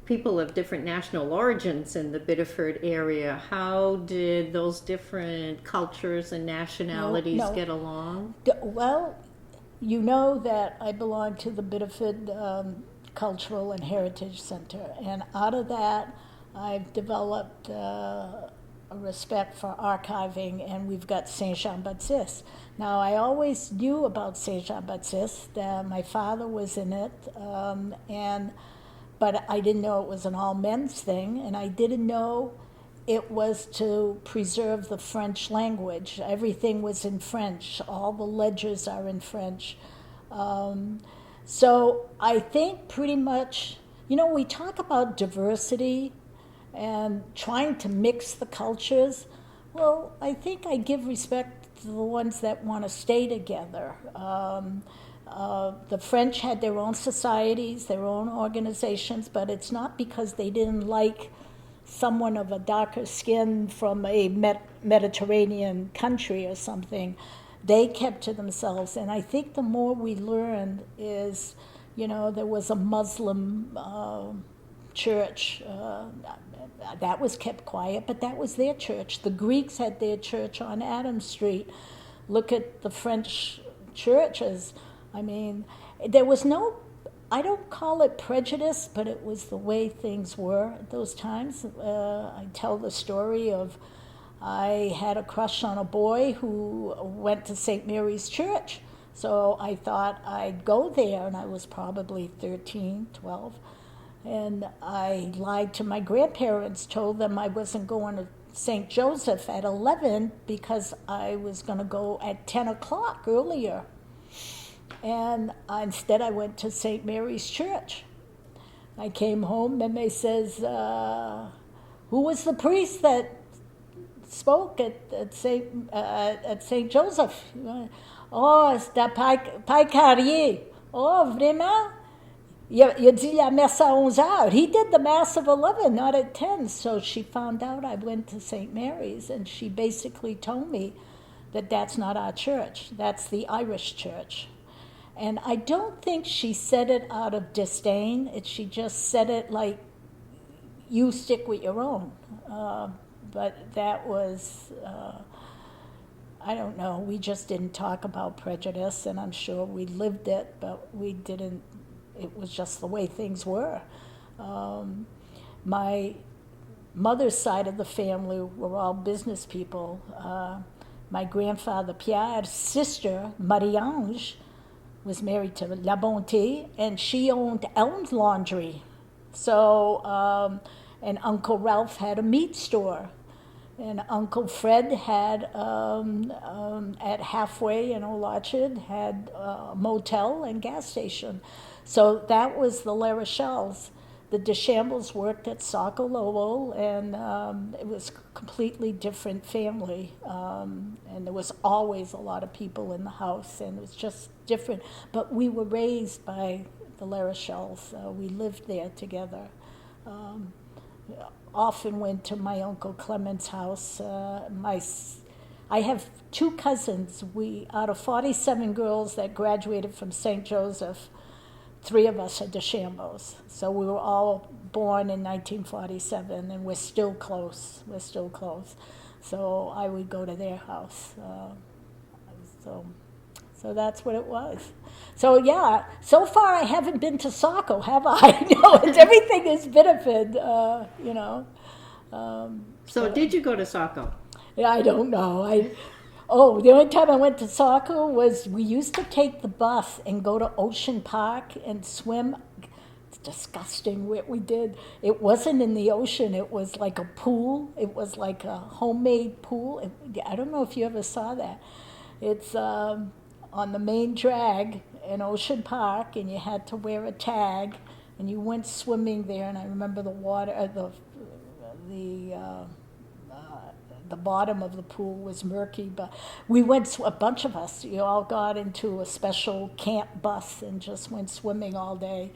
people of different national origins in the Biddeford area? How did those different cultures and nationalities get along? Well, you know that I belong to the Biddeford Cultural and Heritage Center, and out of that, I've developed a respect for archiving, and we've got Saint-Jean-Baptiste. Now, I always knew about Saint-Jean-Baptiste. My father was in it, but I didn't know it was an all-men's thing, and I didn't know it was to preserve the French language. Everything was in French. All the ledgers are in French. So I think pretty much, you know, we talk about diversity and trying to mix the cultures. Well, I think I give respect to the ones that want to stay together. The French had their own societies, their own organizations, but it's not because they didn't like someone of a darker skin from a Mediterranean country or something. They kept to themselves, and I think the more we learned is, you know, there was a Muslim church that was kept quiet, but that was their church. The Greeks had their church on Adams Street. Look at the French churches. I mean, there was no, I don't call it prejudice, but it was the way things were at those times. I tell the story of, I had a crush on a boy who went to St. Mary's Church. So I thought I'd go there, and I was probably 13, 12. And I lied to my grandparents, told them I wasn't going to St. Joseph at 11 because I was going to go at 10 o'clock earlier. And instead I went to St. Mary's Church. I came home, and they says, who was the priest that spoke at St. Joseph? Oh, c'était Père Carrier. Oh, vraiment? You dit la messe à 11h. He did the mass of 11, not at 10. So she found out I went to St. Mary's, and she basically told me that that's not our church. That's the Irish church. And I don't think she said it out of disdain. She just said it like, you stick with your own. But that was, I don't know, we just didn't talk about prejudice, and I'm sure we lived it, but we didn't, it was just the way things were. My mother's side of the family were all business people. My grandfather Pierre's sister, Marie-Ange, was married to La Bonté, and she owned Elm's Laundry. So, and Uncle Ralph had a meat store. And Uncle Fred had, at Halfway in Old Orchard, had a motel and gas station. So that was the Larochelles. The Deschambaults worked at Saco Lowell, and it was a completely different family. And there was always a lot of people in the house, and it was just different. But we were raised by the Larochelles. We lived there together. Often went to my Uncle Clement's house. I have two cousins. Out of 47 girls that graduated from St. Joseph, 3 of us are Deschambaults. So we were all born in 1947, and we're still close. We're still close. So I would go to their house. So that's what it was. So yeah, so far I haven't been to Saco, have I? No, everything is Biddeford, you know. So did you go to Saco? Yeah, I don't know. The only time I went to Saco was we used to take the bus and go to Ocean Park and swim. It's disgusting what we did. It wasn't in the ocean. It was like a pool. It was like a homemade pool. I don't know if you ever saw that. It's on the main drag in Ocean Park, and you had to wear a tag, and you went swimming there. And I remember the water, the bottom of the pool was murky, but we went, a bunch of us, you all got into a special camp bus and just went swimming all day.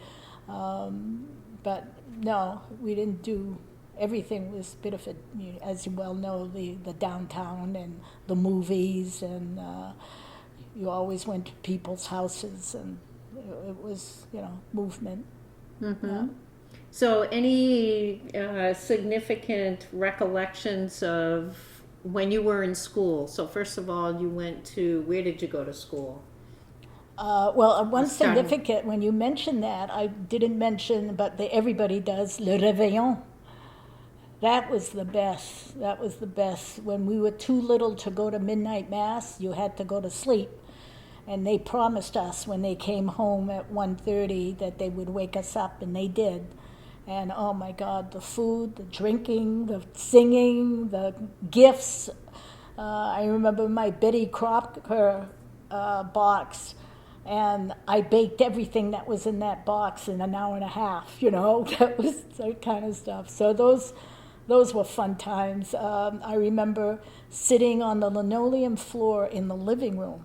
But no, we didn't do, everything was Biddeford, as you well know, the downtown and the movies, and you always went to people's houses, and it was, movement. Mm-hmm. Yeah. So any significant recollections of when you were in school? So first of all, you went to, where did you go to school? One significant, when you mentioned that, I didn't mention, but everybody does, Le Réveillon. That was the best. That was the best. When we were too little to go to midnight mass, you had to go to sleep. And they promised us when they came home at 1:30 that they would wake us up, and they did. And oh my God, the food, the drinking, the singing, the gifts. I remember my Betty Crocker box, and I baked everything that was in that box in an hour and a half, that was that kind of stuff. So those were fun times. I remember sitting on the linoleum floor in the living room,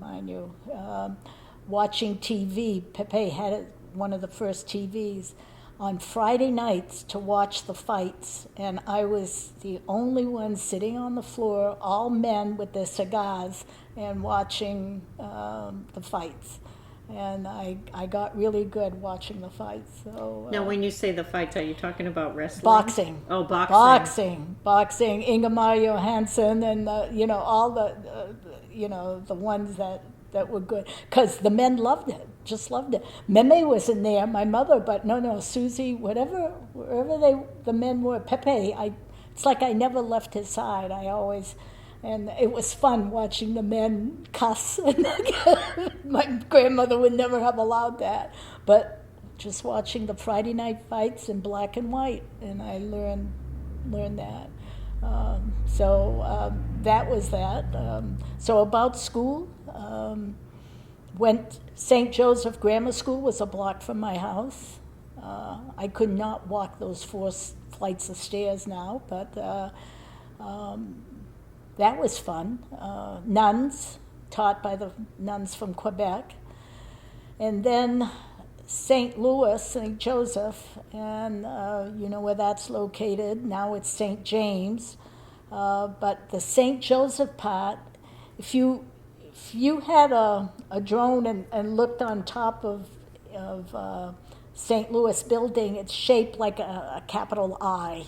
watching TV. Pepe had one of the first TVs on Friday nights to watch the fights, and I was the only one sitting on the floor, all men with their cigars, and watching the fights. And I got really good watching the fights. So now, when you say the fights, are you talking about wrestling? Boxing. Oh, boxing. Boxing. Ingemar Johansson, and all the ones that were good, because the men loved it, just loved it. Meme wasn't there, my mother, but no, Susie, wherever the men were, Pepe, it's like I never left his side. And it was fun watching the men cuss. My grandmother would never have allowed that, but just watching the Friday night fights in black and white, and I learned that. That was that. So about school, went St. Joseph Grammar School was a block from my house. I could not walk those 4 flights of stairs now, but that was fun. Nuns, taught by the nuns from Quebec. And then St. Louis, St. Joseph, and you know where that's located. Now it's St. James. But the St. Joseph part, if you had a drone and looked on top of St. Louis building, it's shaped like a capital I.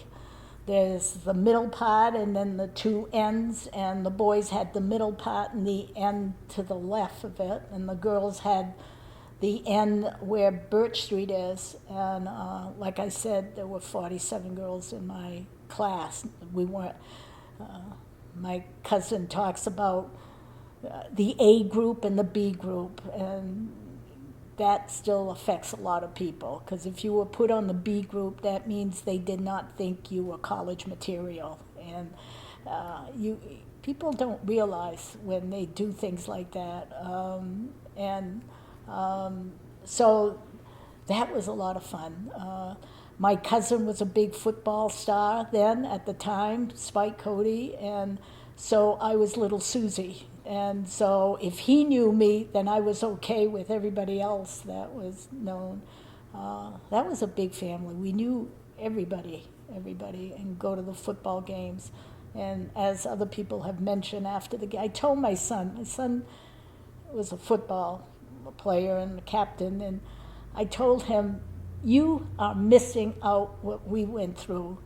There's the middle part and then the 2 ends, and the boys had the middle part and the end to the left of it, and the girls had the end where Birch Street is. And like I said, there were 47 girls in my class. We weren't. My cousin talks about the A group and the B group, and that still affects a lot of people, because if you were put on the B group, that means they did not think you were college material. And people don't realize when they do things like that. So that was a lot of fun. My cousin was a big football star then at the time, Spike Cody, and so I was little Susie. And so if he knew me, then I was okay with everybody else that was known. That was a big family. We knew everybody, and go to the football games. And as other people have mentioned after the game, I told my son was a football player and a captain, and I told him, you are missing out what we went through.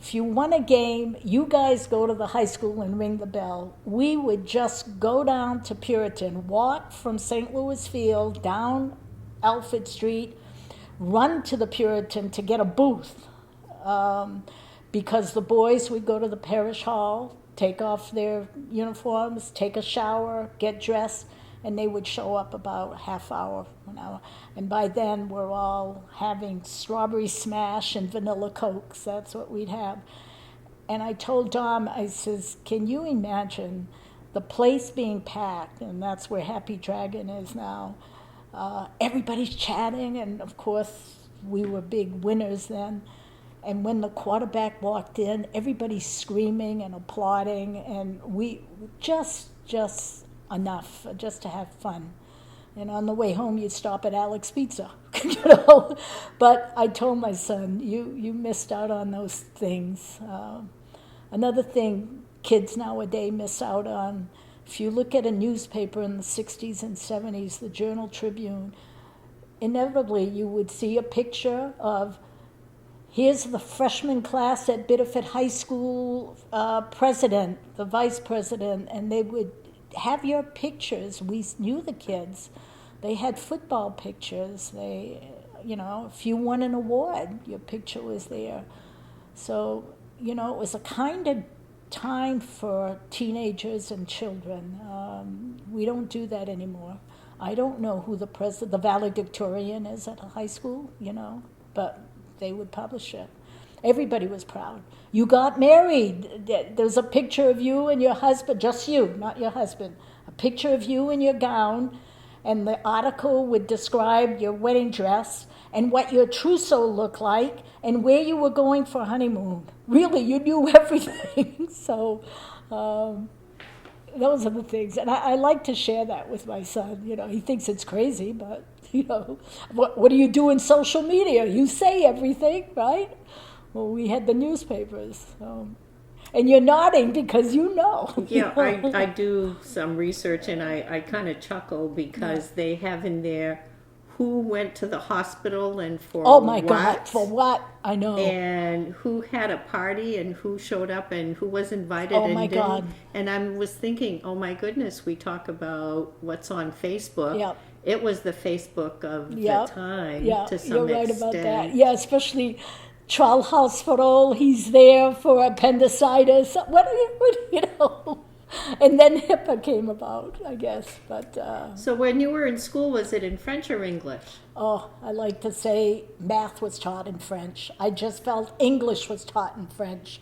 If you won a game, you guys go to the high school and ring the bell. We would just go down to Puritan, walk from St. Louis Field down Alfred Street, run to the Puritan to get a booth, because the boys would go to the parish hall, take off their uniforms, take a shower, get dressed, and they would show up about half hour, 1 hour. And by then, we're all having strawberry smash and vanilla Cokes. That's what we'd have. And I told Dom, I says, can you imagine the place being packed? And that's where Happy Dragon is now. Everybody's chatting, and of course, we were big winners then. And when the quarterback walked in, everybody's screaming and applauding, and we just enough just to have fun. And on the way home, you'd stop at Alex Pizza, But I told my son, you missed out on those things. Another thing kids nowadays miss out on, if you look at a newspaper in the 60s and 70s, the Journal-Tribune, inevitably you would see a picture of, here's the freshman class at Biddeford High School president, the vice president, and they would have your pictures. We knew the kids. They had football pictures. If you won an award, your picture was there. So, it was a kind of time for teenagers and children. We don't do that anymore. I don't know who the valedictorian is at a high school, but they would publish it. Everybody was proud. You got married. There's a picture of you and your husband, just you, not your husband. A picture of you in your gown, and the article would describe your wedding dress and what your trousseau looked like and where you were going for honeymoon. Really, you knew everything. So those are the things. And I like to share that with my son. He thinks it's crazy, but, what do you do in social media? You say everything, right? Well, we had the newspapers. And you're nodding because you know. Yeah, I do some research, and I kind of chuckle because they have in there who went to the hospital and for oh my what, God, for what? I know. and who had a party and who showed up and who was invited. Oh and my didn't. God. And I was thinking, oh my goodness, we talk about what's on Facebook. Yep. It was the Facebook of Yep. the time Yeah, to some you're right extent. about that. Yeah, especially Trial Hospital. He's there for appendicitis. What And then HIPAA came about, I guess. But So when you were in school, was it in French or English? I like to say math was taught in French. I just felt English was taught in French.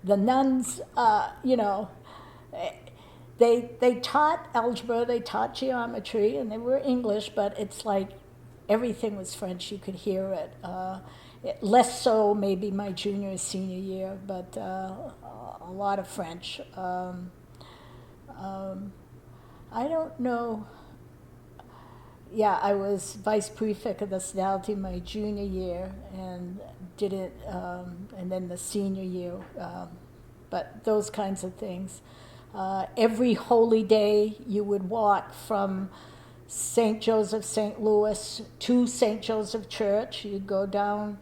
The nuns, they taught algebra, they taught geometry, and they were English, but it's like everything was French. You could hear it. Less so maybe my junior or senior year, but a lot of French. I don't know. Yeah, I was vice prefect of the nationality my junior year and did it, and then the senior year. But those kinds of things. Every holy day you would walk from St. Joseph, St. Louis to St. Joseph Church. You'd go down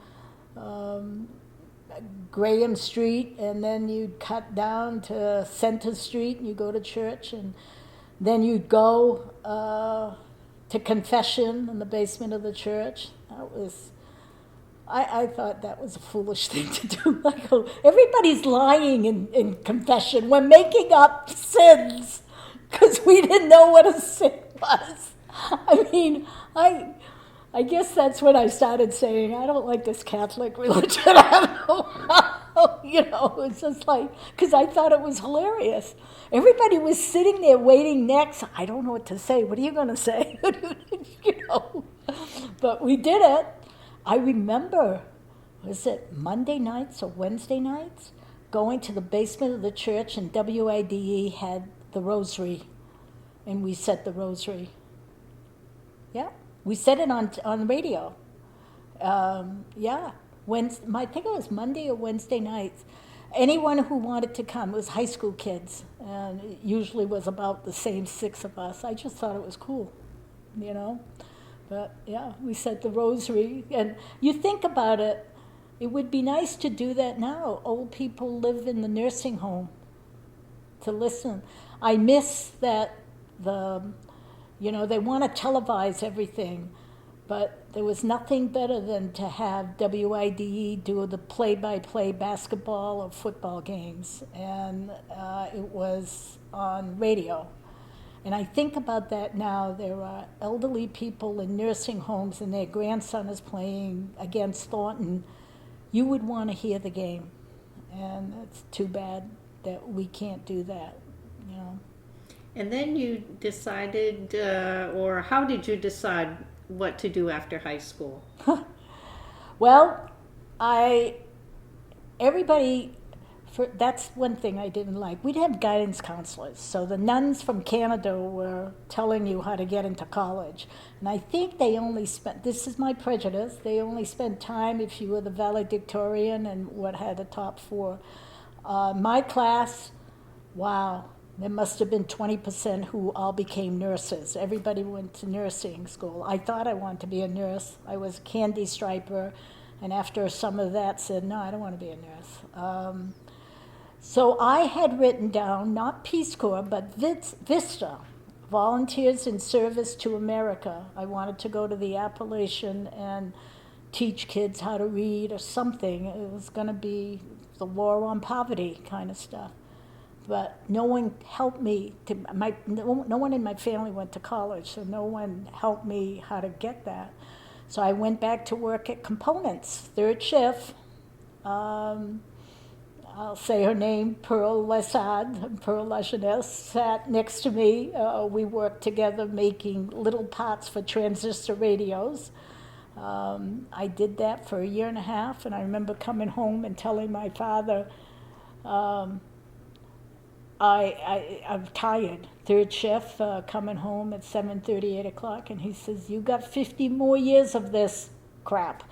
Graham Street, and then you'd cut down to Center Street, and you go to church, and then you'd go to confession in the basement of the church. That was, I thought that was a foolish thing to do. Like, everybody's lying in confession. We're making up sins because we didn't know what a sin was. I mean, I guess that's when I started saying, I don't like this Catholic religion. It's just like, because I thought it was hilarious. Everybody was sitting there waiting next. I don't know what to say. What are you going to say? But we did it. I remember, was it Monday nights or Wednesday nights? Going to the basement of the church, and WIDE had the rosary, and we said the rosary. Yeah, we said it on the radio. Yeah, I think it was Monday or Wednesday nights. Anyone who wanted to come, it was high school kids, and it usually was about the same 6 of us. I just thought it was cool, But yeah, we said the rosary, and you think about it, It would be nice to do that now. Old people live in the nursing home to listen. I miss that they want to televise everything, but there was nothing better than to have WIDE do the play-by-play basketball or football games, and it was on radio. And I think about that now. There are elderly people in nursing homes and their grandson is playing against Thornton. You would want to hear the game, and it's too bad that we can't do that, you know. And then you decided, or how did you decide what to do after high school? Well, that's one thing I didn't like. We'd have guidance counselors. So the nuns from Canada were telling you how to get into college. And I think they only this is my prejudice, they only spent time if you were the valedictorian and what had the top 4. My class, wow, there must have been 20% who all became nurses. Everybody went to nursing school. I thought I wanted to be a nurse. I was a candy striper. And after some of that said, no, I don't want to be a nurse. So I had written down, not Peace Corps, but VISTA, Volunteers in Service to America. I wanted to go to the Appalachian and teach kids how to read or something. It was going to be the war on poverty kind of stuff. But no one helped me. No one in my family went to college, so no one helped me how to get that. So I went back to work at Components, third shift. I'll say her name, Pearl Lesad, Pearl Lajeunesse, sat next to me. We worked together making little parts for transistor radios. I did that for a year and a half, and I remember coming home and telling my father, I'm tired. Third shift, coming home at 7:30, 8 o'clock, and he says, you got 50 more years of this crap,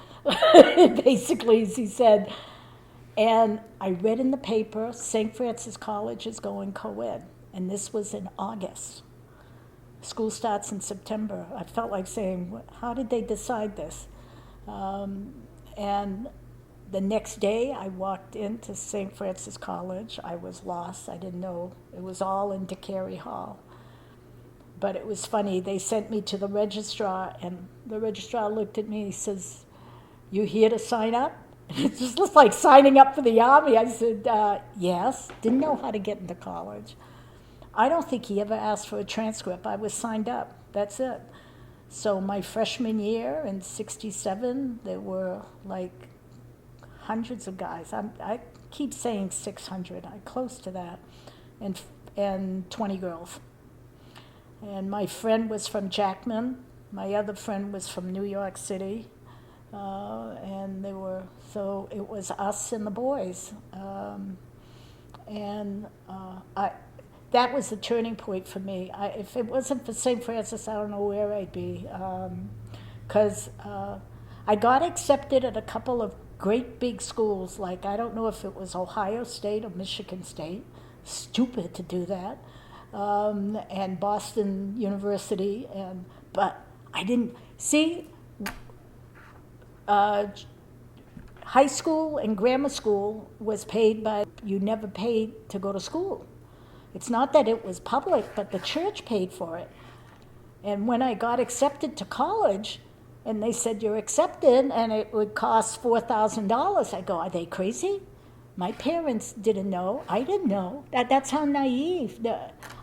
basically, as he said. And I read in the paper, St. Francis College is going co-ed, and this was in August. School starts in September. I felt like saying, how did they decide this? And the next day, I walked into St. Francis College. I was lost. I didn't know. It was all in DeCary Hall. But it was funny. They sent me to the registrar, and the registrar looked at me and he says, you here to sign up? It just looked like signing up for the Army. I said, yes. Didn't know how to get into college. I don't think he ever asked for a transcript. I was signed up. That's it. So my freshman year in '67, there were like hundreds of guys. I keep saying 600. I'm close to that. And 20 girls. And my friend was from Jackman. My other friend was from New York City. And so it was us and the boys. That was the turning point for me. If it wasn't for St. Francis, I don't know where I'd be. Because I got accepted at a couple of great big schools, like I don't know if it was Ohio State or Michigan State. Stupid to do that. And Boston University. But I didn't see. High school and grammar school was paid by, you never paid to go to school. It's not that it was public, but the church paid for it. And when I got accepted to college, and they said, you're accepted, and it would cost $4,000, I go, are they crazy? My parents didn't know. I didn't know. That's how naive.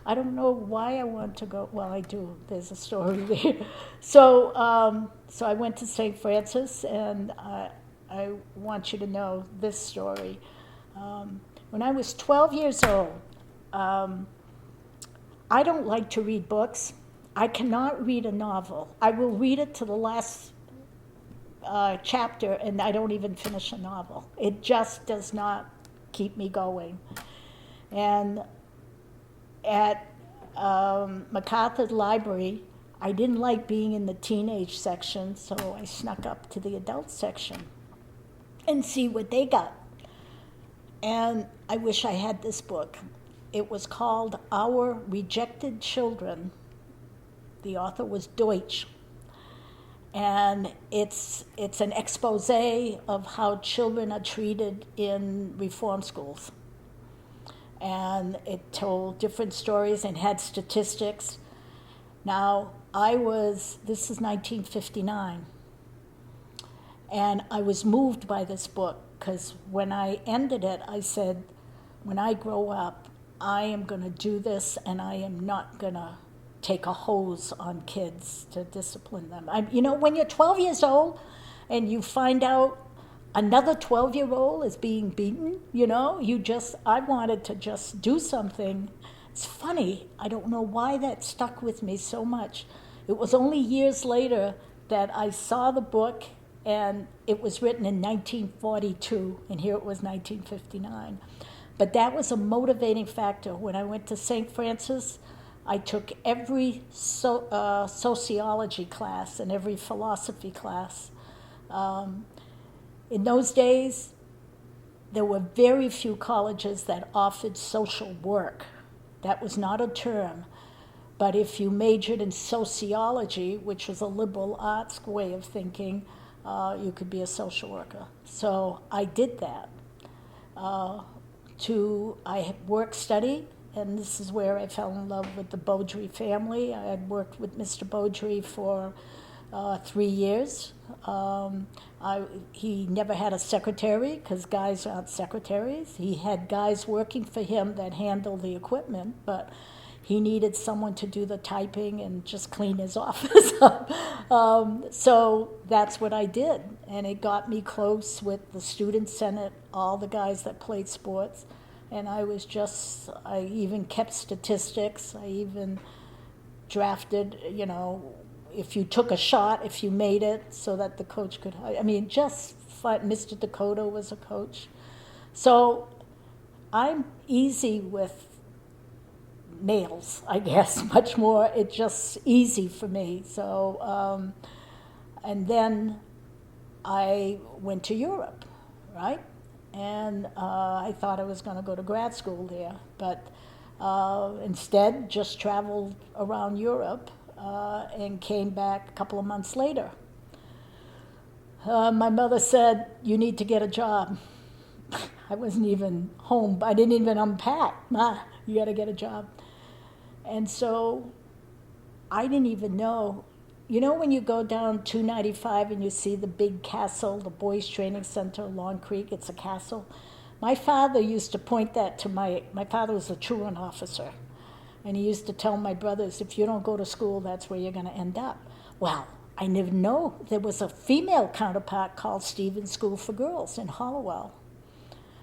I don't know why I want to go. Well, I do. There's a story there. So I went to St. Francis, and I want you to know this story. When I was 12 years old, I don't like to read books. I cannot read a novel. I will read it to the last chapter, and I don't even finish a novel. It just does not keep me going. And at MacArthur Library, I didn't like being in the teenage section, so I snuck up to the adult section and see what they got. And I wish I had this book. It was called Our Rejected Children. The author was Deutsch. And it's an expose of how children are treated in reform schools. And it told different stories and had statistics. Now, this is 1959, and I was moved by this book because when I ended it, I said, when I grow up, I am going to do this, and I am not going to take a hose on kids to discipline them. When you're 12 years old and you find out another 12-year-old is being beaten, I wanted to just do something. It's funny, I don't know why that stuck with me so much. It was only years later that I saw the book, and it was written in 1942, and here it was 1959. But that was a motivating factor. When I went to St. Francis, I took every sociology class and every philosophy class. In those days, there were very few colleges that offered social work. That was not a term. But if you majored in sociology, which was a liberal arts way of thinking, you could be a social worker. So I did that. I work-study, and this is where I fell in love with the Beaudry family. I had worked with Mr. Beaudry for 3 years. He never had a secretary because guys aren't secretaries. He had guys working for him that handled the equipment, but he needed someone to do the typing and just clean his office up. So that's what I did, and it got me close with the student senate, all the guys that played sports, and I even kept statistics. I even drafted, if you took a shot, if you made it, so that the coach could, just fun. Mr. Dakota was a coach. So I'm easy with males, I guess, much more. It's just easy for me. So, and then I went to Europe, right? And I thought I was going to go to grad school there, but instead just traveled around Europe and came back a couple of months later. My mother said, "You need to get a job." I wasn't even home. I didn't even unpack. "Ma, you got to get a job." And so I didn't even know. When you go down 295 and you see the big castle, the Boys Training Center, Long Creek, it's a castle. My father used to point that to my father was a truant officer. And he used to tell my brothers, if you don't go to school, that's where you're going to end up. Well, I didn't know there was a female counterpart called Stevens School for Girls in Hollowell.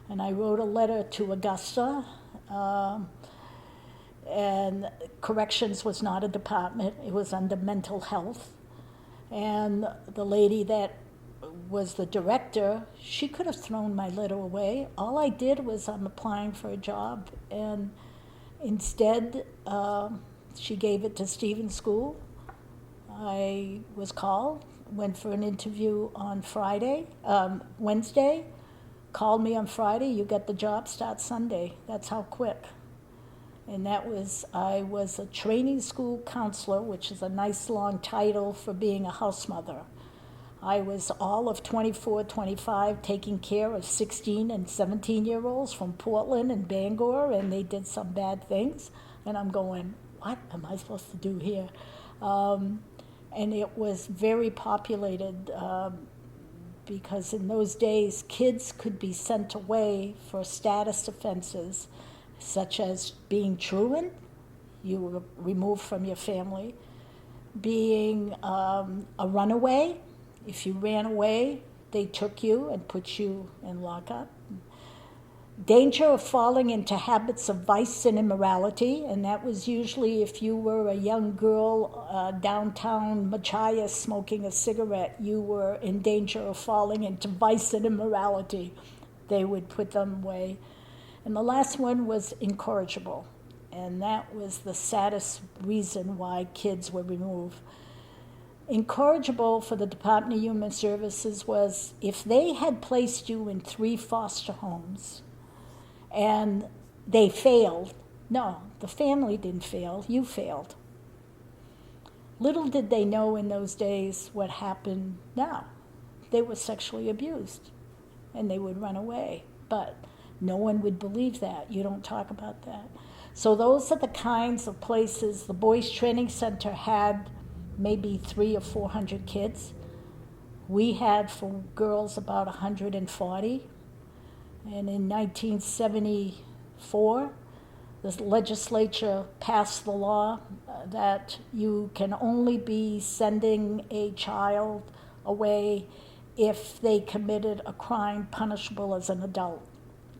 And I wrote a letter to Augusta, and corrections was not a department. It was under mental health. And the lady that was the director, she could have thrown my letter away. All I did was I'm applying for a job, and instead, she gave it to Stevens School. I was called, went for an interview on Wednesday, called me on Friday, you get the job, start Sunday. That's how quick. And I was a training school counselor, which is a nice long title for being a house mother. I was all of 24, 25, taking care of 16 and 17-year-olds from Portland and Bangor, and they did some bad things. And I'm going, what am I supposed to do here? And it was very populated because in those days, kids could be sent away for status offenses, such as being truant, you were removed from your family, being a runaway. If you ran away, they took you and put you in lockup. Danger of falling into habits of vice and immorality, and that was usually if you were a young girl downtown Machias smoking a cigarette, you were in danger of falling into vice and immorality. They would put them away. And the last one was incorrigible, and that was the saddest reason why kids were removed. Incorrigible for the Department of Human Services was if they had placed you in 3 foster homes and they failed, no, the family didn't fail, you failed. Little did they know in those days what happened now. They were sexually abused, and they would run away. But no one would believe that. You don't talk about that. So those are the kinds of places. The Boys Training Center had maybe 300 or 400 kids. We had for girls about 140. And in 1974, the legislature passed the law that you can only be sending a child away if they committed a crime punishable as an adult,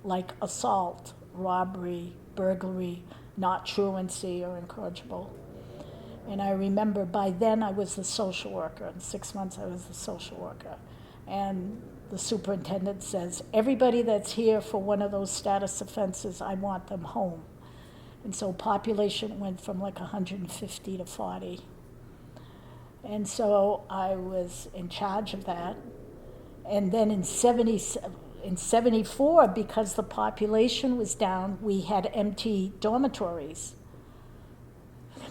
like assault, robbery, burglary, not truancy or incorrigible. And I remember by then I was the social worker. In 6 months I was the social worker. And the superintendent says, everybody that's here for one of those status offenses, I want them home. And so population went from like 150 to 40. And so I was in charge of that. And then in 74, because the population was down, we had empty dormitories.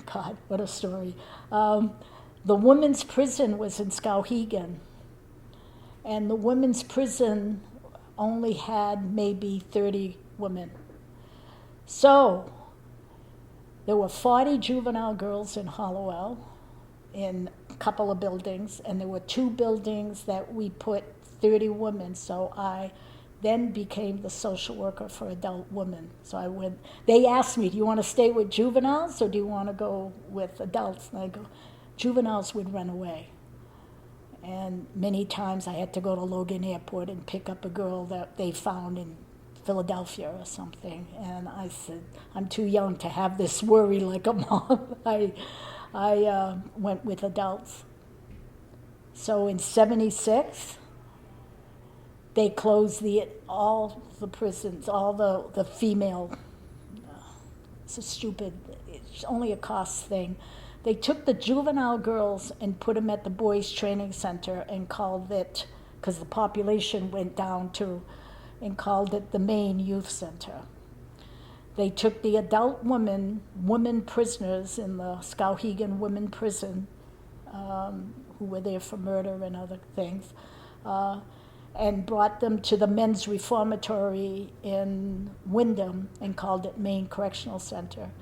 God, what a story. The women's prison was in Skowhegan. And the women's prison only had maybe 30 women. So there were 40 juvenile girls in Hollowell in a couple of buildings, and there were 2 buildings that we put 30 women. So I then became the social worker for adult women. So I went, they asked me, do you want to stay with juveniles or do you want to go with adults? And I go, juveniles would run away. And many times I had to go to Logan Airport and pick up a girl that they found in Philadelphia or something. And I said, I'm too young to have this worry like a mom. I went with adults. So in 76, they closed all the prisons, all the female. It's it's only a cost thing. They took the juvenile girls and put them at the Boys Training Center and called it, because the population went down too, and called it the Maine Youth Center. They took the adult women prisoners in the Skowhegan Women Prison, who were there for murder and other things, and brought them to the men's reformatory in Windham and called it Maine Correctional Center.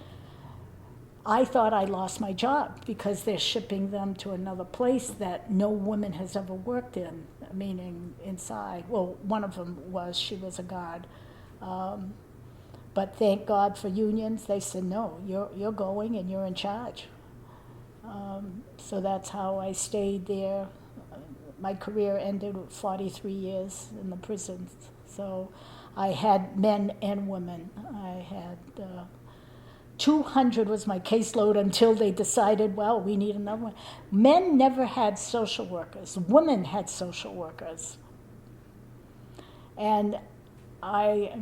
I thought I lost my job because they're shipping them to another place that no woman has ever worked in, meaning inside. Well, one of them she was a guard. But thank God for unions. They said, no, you're going and you're in charge. So that's how I stayed there. My career ended with 43 years in the prisons. So I had men and women. I had 200 was my caseload until they decided, well, we need another one. Men never had social workers. Women had social workers. And I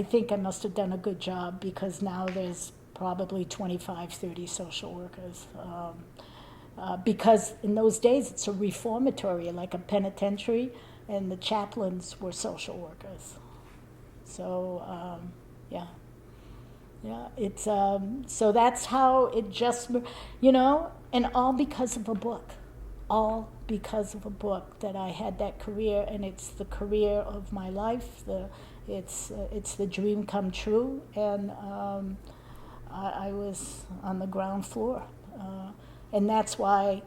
think I must have done a good job because now there's probably 25, 30 social workers. Because in those days it's a reformatory, like a penitentiary, and the chaplains were social workers. So, it's, so that's how it just, and all because of a book. All because of a book that I had that career, and it's the career of my life. It's the dream come true, and I was on the ground floor. And that's why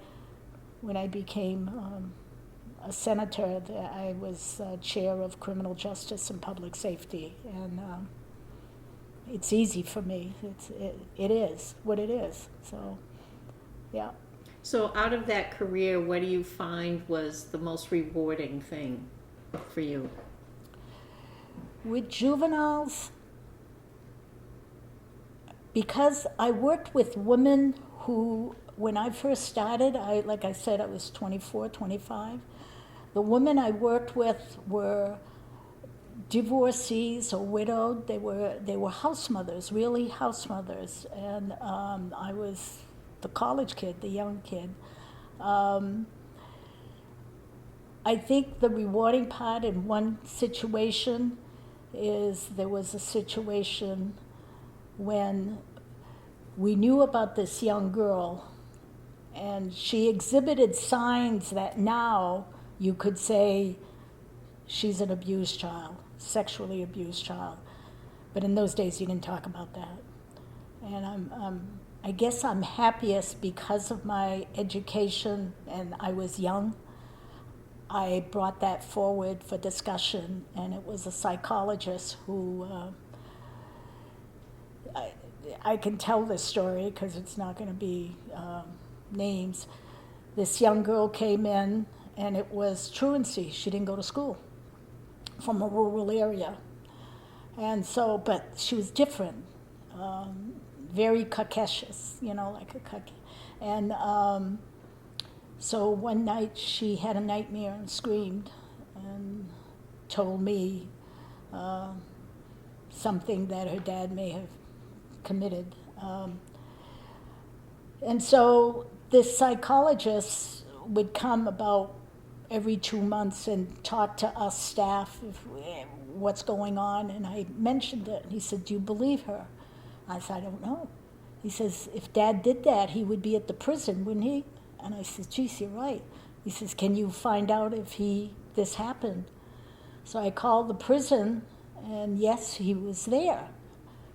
when I became a senator, I was chair of criminal justice and public safety, and it's easy for me. It is what it is. So, yeah. So out of that career, what do you find was the most rewarding thing for you? With juveniles, because I worked with women who, when I first started, like I said, I was 24, 25. The women I worked with were divorcees or widowed. They were house mothers, really house mothers, and I was the college kid, the young kid. I think the rewarding part in one situation is there was a situation when we knew about this young girl, and she exhibited signs that now you could say she's an abused child, sexually abused child. But in those days, you didn't talk about that. And I guess I'm happiest because of my education, and I was young. I brought that forward for discussion, and it was a psychologist who, I can tell this story because it's not going to be names. This young girl came in, and it was truancy. She didn't go to school, from a rural area. And so, but she was different, very Caucasian, like a Caucasian. And so one night she had a nightmare and screamed and told me something that her dad may have committed. And so this psychologist would come about every 2 months and talk to us staff what's going on. And I mentioned it. And he said, "Do you believe her?" I said, "I don't know." He says, "If Dad did that, he would be at the prison, wouldn't he?" And I said, "Geez, you're right." He says, "Can you find out if this happened?" So I called the prison, and yes, he was there,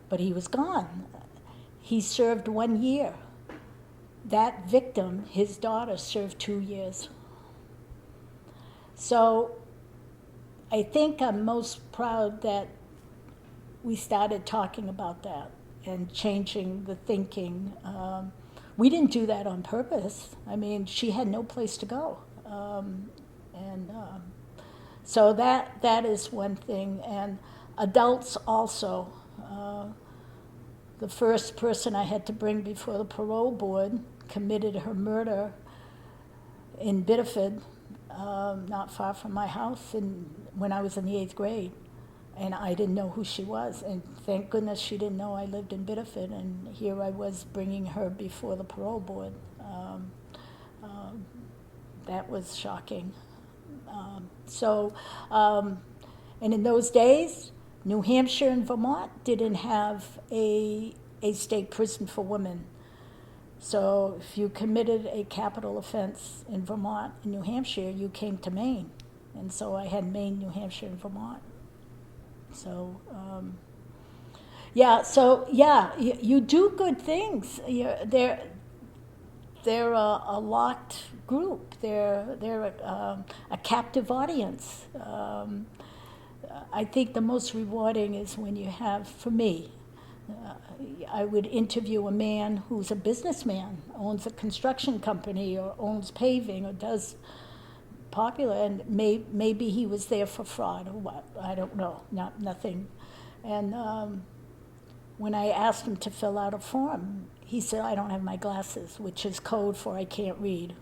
but he was gone. He served 1 year. That victim, his daughter, served 2 years. So I think I'm most proud that we started talking about that and changing the thinking. We didn't do that on purpose. I mean, she had no place to go. So that is one thing. And adults also. The first person I had to bring before the parole board committed her murder in Biddeford, not far from my house, when I was in the 8th grade. And I didn't know who she was. And thank goodness she didn't know I lived in Biddeford. And here I was bringing her before the parole board. That was shocking. And in those days, New Hampshire and Vermont didn't have a state prison for women. So if you committed a capital offense in Vermont and New Hampshire, you came to Maine. And so I had Maine, New Hampshire, and Vermont. So, you do good things. They're a locked group. They're a captive audience. I think the most rewarding is when you have, for me, I would interview a man who's a businessman, owns a construction company or owns paving or does popular, and maybe he was there for fraud or what, I don't know, nothing. And when I asked him to fill out a form, he said, "I don't have my glasses," which is code for I can't read,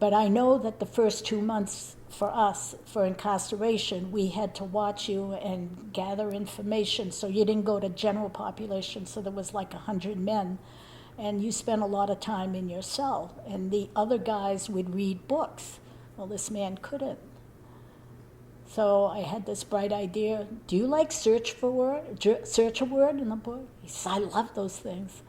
But I know that the first 2 months for us, for incarceration, we had to watch you and gather information, so you didn't go to general population, so there was like 100 men, and you spent a lot of time in your cell, and the other guys would read books. Well, this man couldn't. So I had this bright idea. Do you like search a word in the book? He said, "I love those things."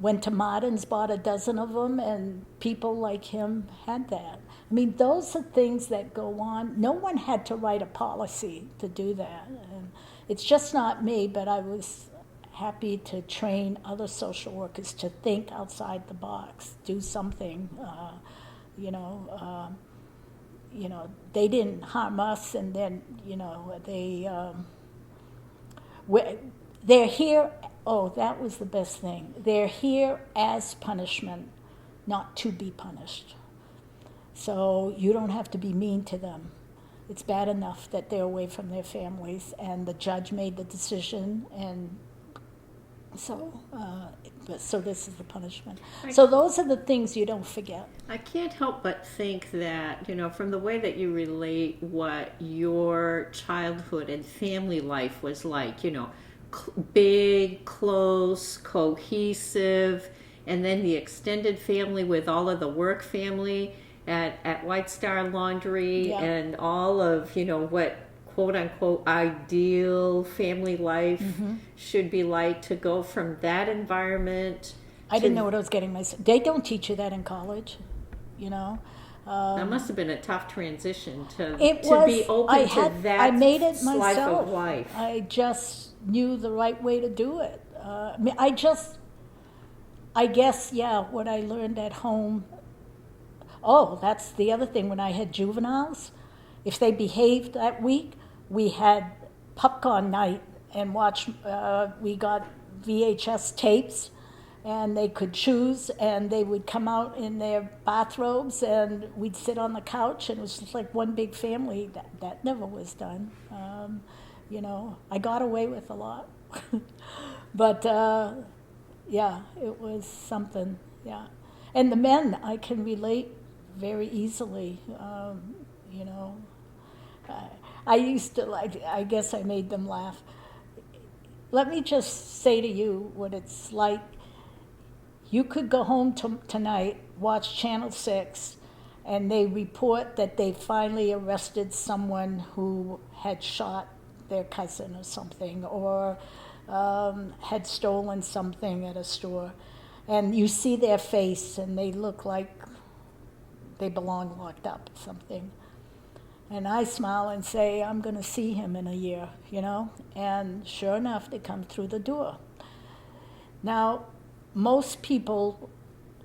Went to Martin's, bought a dozen of them, and people like him had that. I mean, those are things that go on. No one had to write a policy to do that. And it's just not me, but I was happy to train other social workers to think outside the box, do something. They didn't harm us, and then they're here. Oh, that was the best thing. They're here as punishment, not to be punished. So you don't have to be mean to them. It's bad enough that they're away from their families, and the judge made the decision, and so this is the punishment. So those are the things you don't forget. I can't help but think that, from the way that you relate what your childhood and family life was like, big, close, cohesive, and then the extended family with all of the work family at White Star Laundry, and all of, what quote unquote ideal family life should be like, to go from that environment. I didn't know what I was getting myself. They don't teach you that in college, you know. That must have been a tough transition to It be was. open to that I made it slice myself. of life. I just knew the right way to do it. I guess, yeah, what I learned at home. Oh, that's the other thing. When I had juveniles, if they behaved that week, we had popcorn night and we got VHS tapes, and they could choose, and they would come out in their bathrobes, and we'd sit on the couch, and it was just like one big family. That never was done. I got away with a lot. But, yeah, it was something, yeah. And the men, I can relate very easily, I used to I guess I made them laugh. Let me just say to you what it's like. You could go home tonight, watch Channel 6, and they report that they finally arrested someone who had shot their cousin or something, or had stolen something at a store. And you see their face, and they look like they belong locked up or something. And I smile and say, I'm going to see him in a year, And sure enough, they come through the door. Now, most people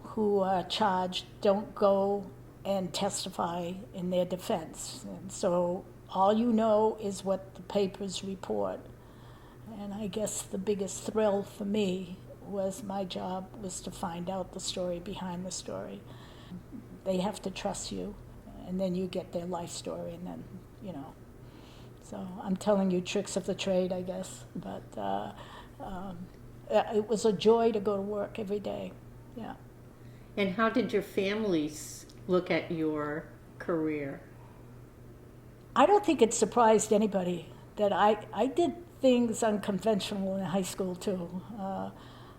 who are charged don't go and testify in their defense. And so all you know is what the papers report. And I guess the biggest thrill for me was my job was to find out the story behind the story. They have to trust you, and then you get their life story, and then, So I'm telling you tricks of the trade, I guess. But it was a joy to go to work every day, yeah. And how did your families look at your career? I don't think it surprised anybody that I did things unconventional in high school, too.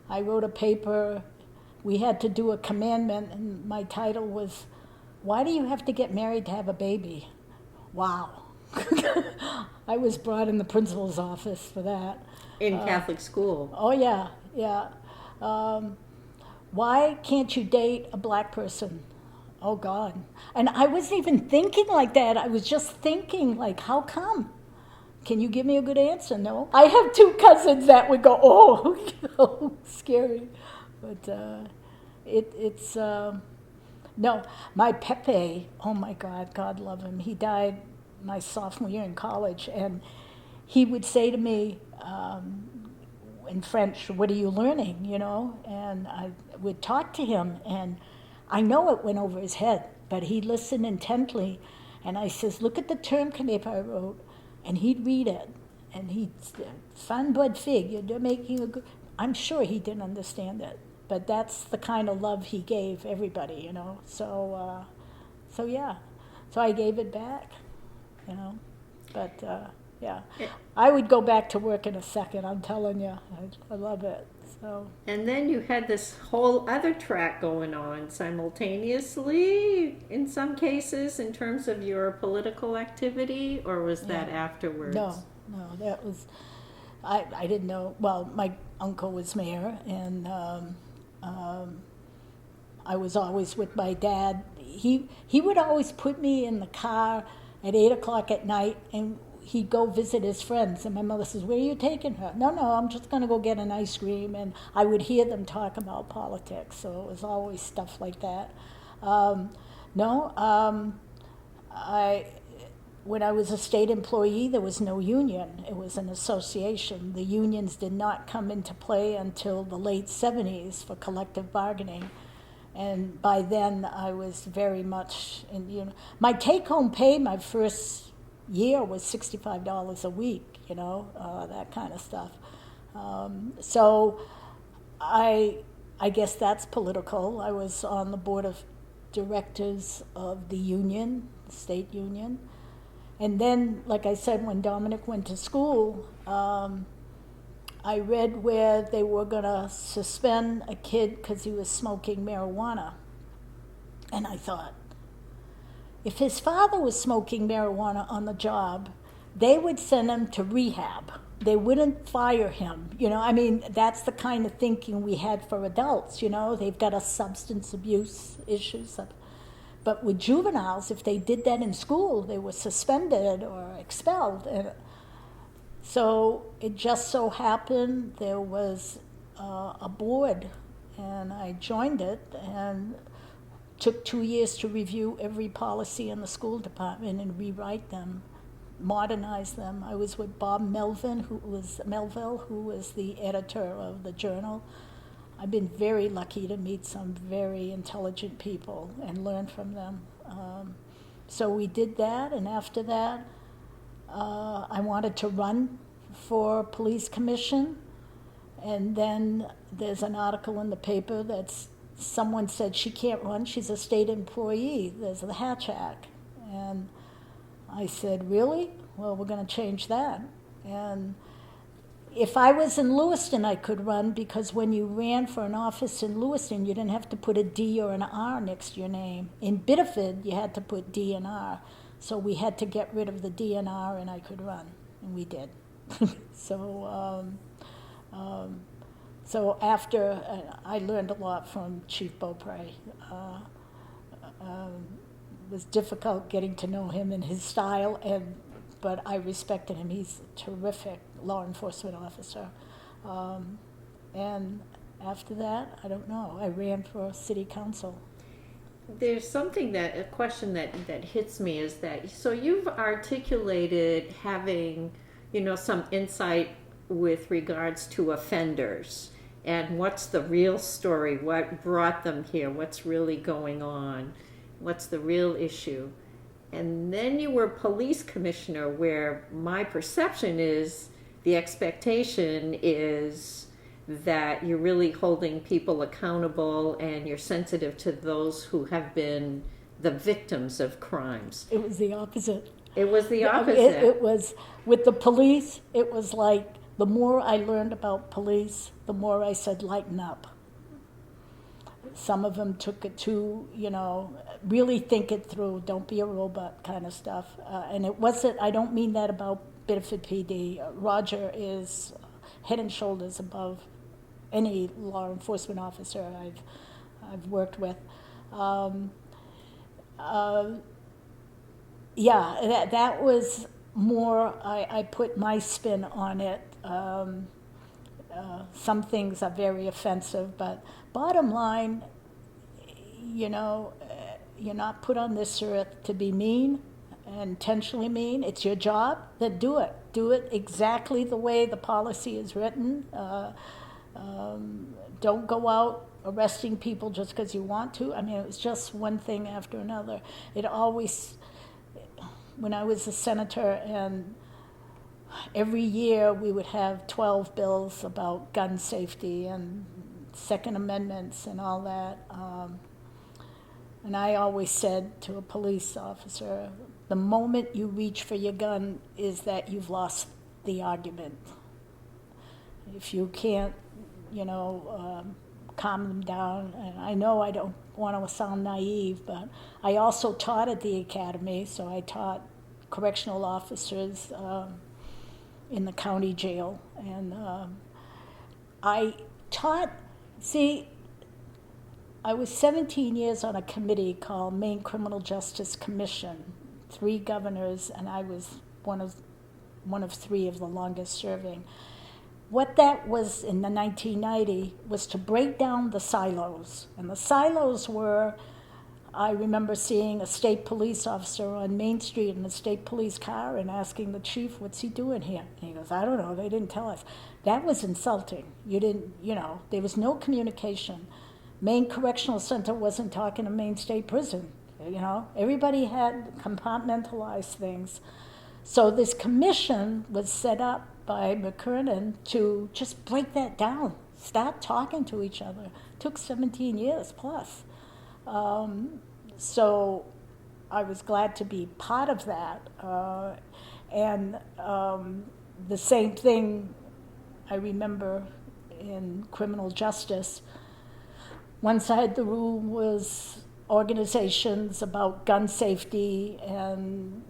I wrote a paper. We had to do a commandment, and my title was, "Why do you have to get married to have a baby?" Wow. I was brought in the principal's office for that. In Catholic school? Oh, yeah. Why can't you date a black person? Oh, God. And I wasn't even thinking like that. I was just thinking, like, how come? Can you give me a good answer? No. I have two cousins that would go, oh, scary. But it's no. My Pepe, oh, my God love him. He died my sophomore year in college, and he would say to me in French, "What are you learning?" And I would talk to him, and I know it went over his head, but he listened intently, and I says, "Look at the term paper I wrote," and he'd read it, and he'd say, "Fan bonne fig, you're making a good." I'm sure he didn't understand it, but that's the kind of love he gave everybody, So, yeah, so I gave it back, But yeah, I would go back to work in a second. I'm telling you, I love it. So. And then you had this whole other track going on simultaneously, in some cases, in terms of your political activity, or was that afterwards? No, that was. I didn't know. Well, my uncle was mayor, and I was always with my dad. He would always put me in the car at 8:00 at night, and he'd go visit his friends. And my mother says, "Where are you taking her?" No, I'm just going to go get an ice cream. And I would hear them talk about politics, so it was always stuff like that. When I was a state employee, there was no union. It was an association. The unions did not come into play until the late 70s for collective bargaining. And by then, I was very much in, my take-home pay my first year was $65 a week, that kind of stuff. So I guess that's political. I was on the board of directors of the union, the state union. And then, like I said, when Dominic went to school, I read where they were going to suspend a kid because he was smoking marijuana. And I thought, if his father was smoking marijuana on the job, they would send him to rehab. They wouldn't fire him. I mean, that's the kind of thinking we had for adults. They've got a substance abuse issues. But with juveniles, if they did that in school, they were suspended or expelled. And so it just so happened there was a board, and I joined it, and took 2 years to review every policy in the school department and rewrite them, modernize them. I was with Bob Melville, who was the editor of the journal. I've been very lucky to meet some very intelligent people and learn from them. So we did that, and after that, I wanted to run for police commission, and then there's an article in the paper that's someone said she can't run, she's a state employee, there's the Hatch Act. And I said, really? Well, we're going to change that. And if I was in Lewiston, I could run, because when you ran for an office in Lewiston, you didn't have to put a D or an R next to your name. In Biddeford, you had to put D and R. So we had to get rid of the D and R, and I could run, and we did. So after, I learned a lot from Chief Beaupre. It was difficult getting to know him and his style, but I respected him. He's a terrific law enforcement officer. And after that, I don't know, I ran for city council. There's a question that hits me is that, so you've articulated having, some insight with regards to offenders and what's the real story, what brought them here, what's really going on, what's the real issue. And then you were police commissioner, where my perception is the expectation is that you're really holding people accountable and you're sensitive to those who have been the victims of crimes. It was the opposite. It was the opposite. It was, with the police, it was like, the more I learned about police, the more I said, lighten up. Some of them took it to, really think it through, don't be a robot kind of stuff. And it wasn't, I don't mean that about Biddeford PD. Roger is head and shoulders above any law enforcement officer I've worked with. That was more, I put my spin on it. Some things are very offensive, but bottom line, you're not put on this earth to be mean, intentionally mean. It's your job, then do it. Do it exactly the way the policy is written. Don't go out arresting people just because you want to. I mean, it was just one thing after another. It always, when I was a senator, and every year we would have 12 bills about gun safety and Second Amendments and all that. And I always said to a police officer, the moment you reach for your gun is that you've lost the argument. If you can't, calm them down, and I know I don't want to sound naive, but I also taught at the academy, so I taught correctional officers in the county jail, and I taught, I was 17 years on a committee called Maine Criminal Justice Commission, 3 governors, and I was one of 3 of the longest serving. What that was in the 1990 was to break down the silos, and the silos were, I remember seeing a state police officer on Main Street in a state police car and asking the chief, what's he doing here? And he goes, I don't know, they didn't tell us. That was insulting. You didn't, there was no communication. Maine Correctional Center wasn't talking to Maine State Prison. Everybody had compartmentalized things. So this commission was set up by McKernan to just break that down, start talking to each other. It took 17 years plus. So I was glad to be part of that. And the same thing I remember in criminal justice. One side of the room was organizations about gun safety and,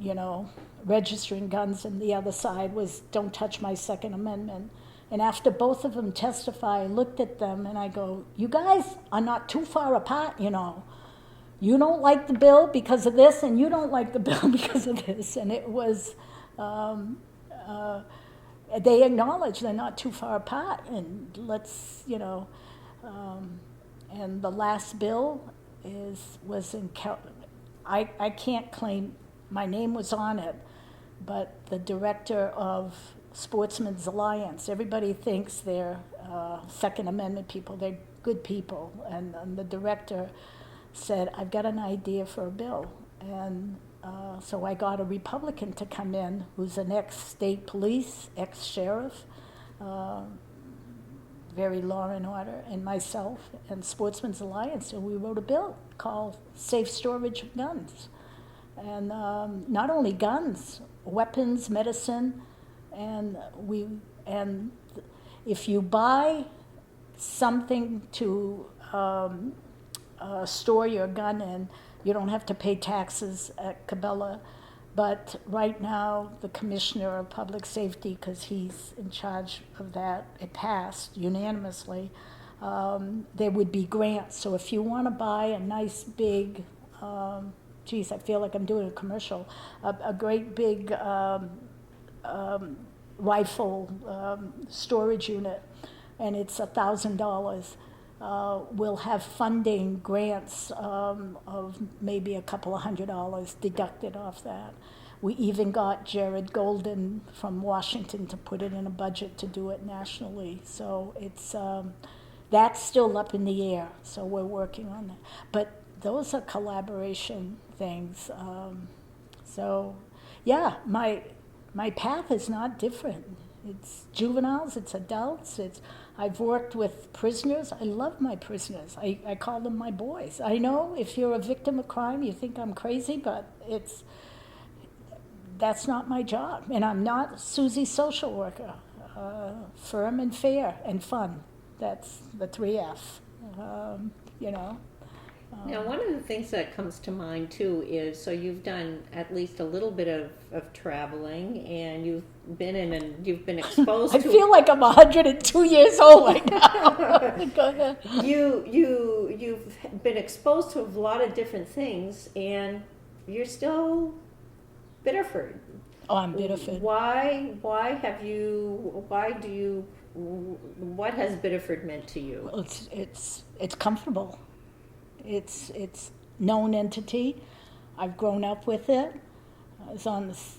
registering guns, and the other side was don't touch my Second Amendment. And after both of them testify, I looked at them and I go, you guys are not too far apart, You don't like the bill because of this, and you don't like the bill because of this. And it was, they acknowledge they're not too far apart. And let's, and the last bill was in, I can't claim my name was on it, but the director of Sportsmen's Alliance, everybody thinks they're Second Amendment people, they're good people, and the director said, I've got an idea for a bill. And so I got a Republican to come in who's an ex-state police, ex-sheriff, very law and order, and myself and Sportsmen's Alliance, and we wrote a bill called Safe Storage of Guns. And not only guns, weapons, medicine, and if you buy something to store your gun in, you don't have to pay taxes at Cabela. But right now, the Commissioner of Public Safety, because he's in charge of that, it passed unanimously, there would be grants. So if you want to buy a nice big, I feel like I'm doing a commercial, a great big rifle storage unit, and it's $1,000, we'll have funding grants of maybe a couple of $100 deducted off that. We even got Jared Golden from Washington to put it in a budget to do it nationally. So it's that's still up in the air. So we're working on that. But those are collaboration things. So yeah, my path is not different. It's juveniles, it's adults, I've worked with prisoners. I love my prisoners. I call them my boys. I know if you're a victim of crime, you think I'm crazy, but that's not my job. And I'm not Susie social worker. Firm and fair and fun. That's the 3F, Now, one of the things that comes to mind too is, so you've done at least a little bit of traveling, and you've been in and you've been exposed I to. I feel like I'm 102 years old right now. Go ahead. You've been exposed to a lot of different things, and you're still Biddeford. Oh, I'm Biddeford. What has Biddeford meant to you? Well, it's comfortable. It's known entity. I've grown up with it. I was on this,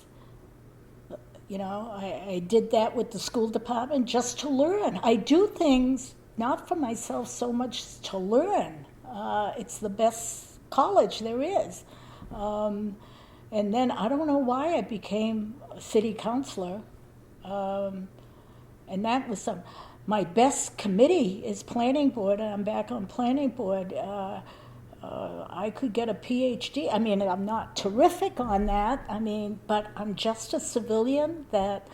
I did that with the school department just to learn. I do things not for myself so much to learn. It's the best college there is. And then I don't know why I became a city councilor. And that was my best committee is planning board, and I'm back on planning board. I could get a PhD. I mean, I'm not terrific on that. But I'm just a civilian that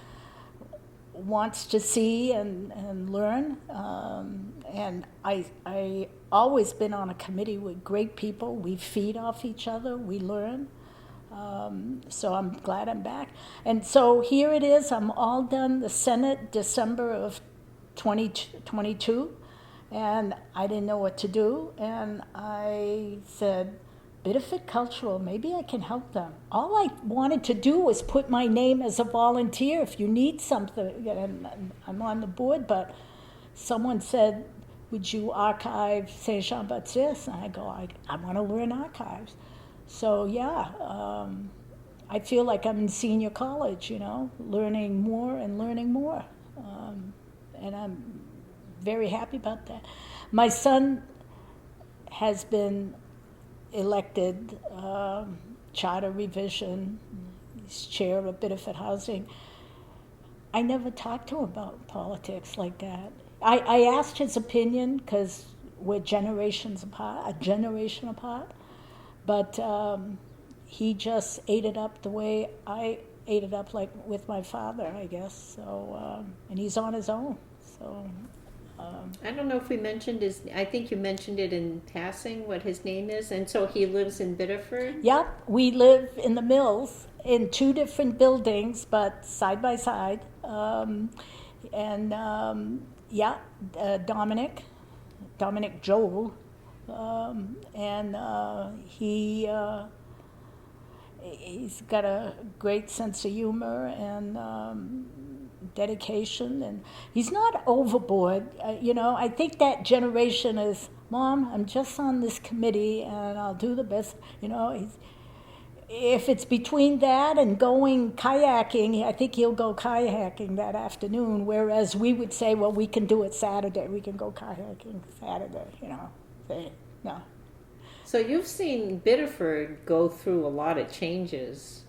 wants to see and learn. And I always been on a committee with great people. We feed off each other. We learn. So I'm glad I'm back. And so here it is. I'm all done. The Senate, December of 2022, and I didn't know what to do, and I said, Biddeford Cultural, maybe I can help them. All I wanted to do was put my name as a volunteer if you need something, and I'm on the board, but someone said, would you archive Saint Jean-Baptiste? And I go, I want to learn archives. So yeah, I feel like I'm in senior college, learning more and learning more. And I'm very happy about that. My son has been elected charter revision. He's chair of Biddeford Housing. I never talked to him about politics like that. I asked his opinion because we're a generation apart. But he just ate it up the way I ate it up, like with my father, I guess. So, and he's on his own. So, I don't know if we mentioned I think you mentioned it in passing, what his name is, and so he lives in Biddeford? Yep, we live in the mills in two different buildings, but side by side. Dominic Joel, he's got a great sense of humor and dedication, and he's not overboard. I think that generation is, Mom, I'm just on this committee and I'll do the best. If it's between that and going kayaking, I think he'll go kayaking that afternoon, whereas we would say, well, we can do it Saturday. We can go kayaking Saturday, no. So you've seen Biddeford go through a lot of changes.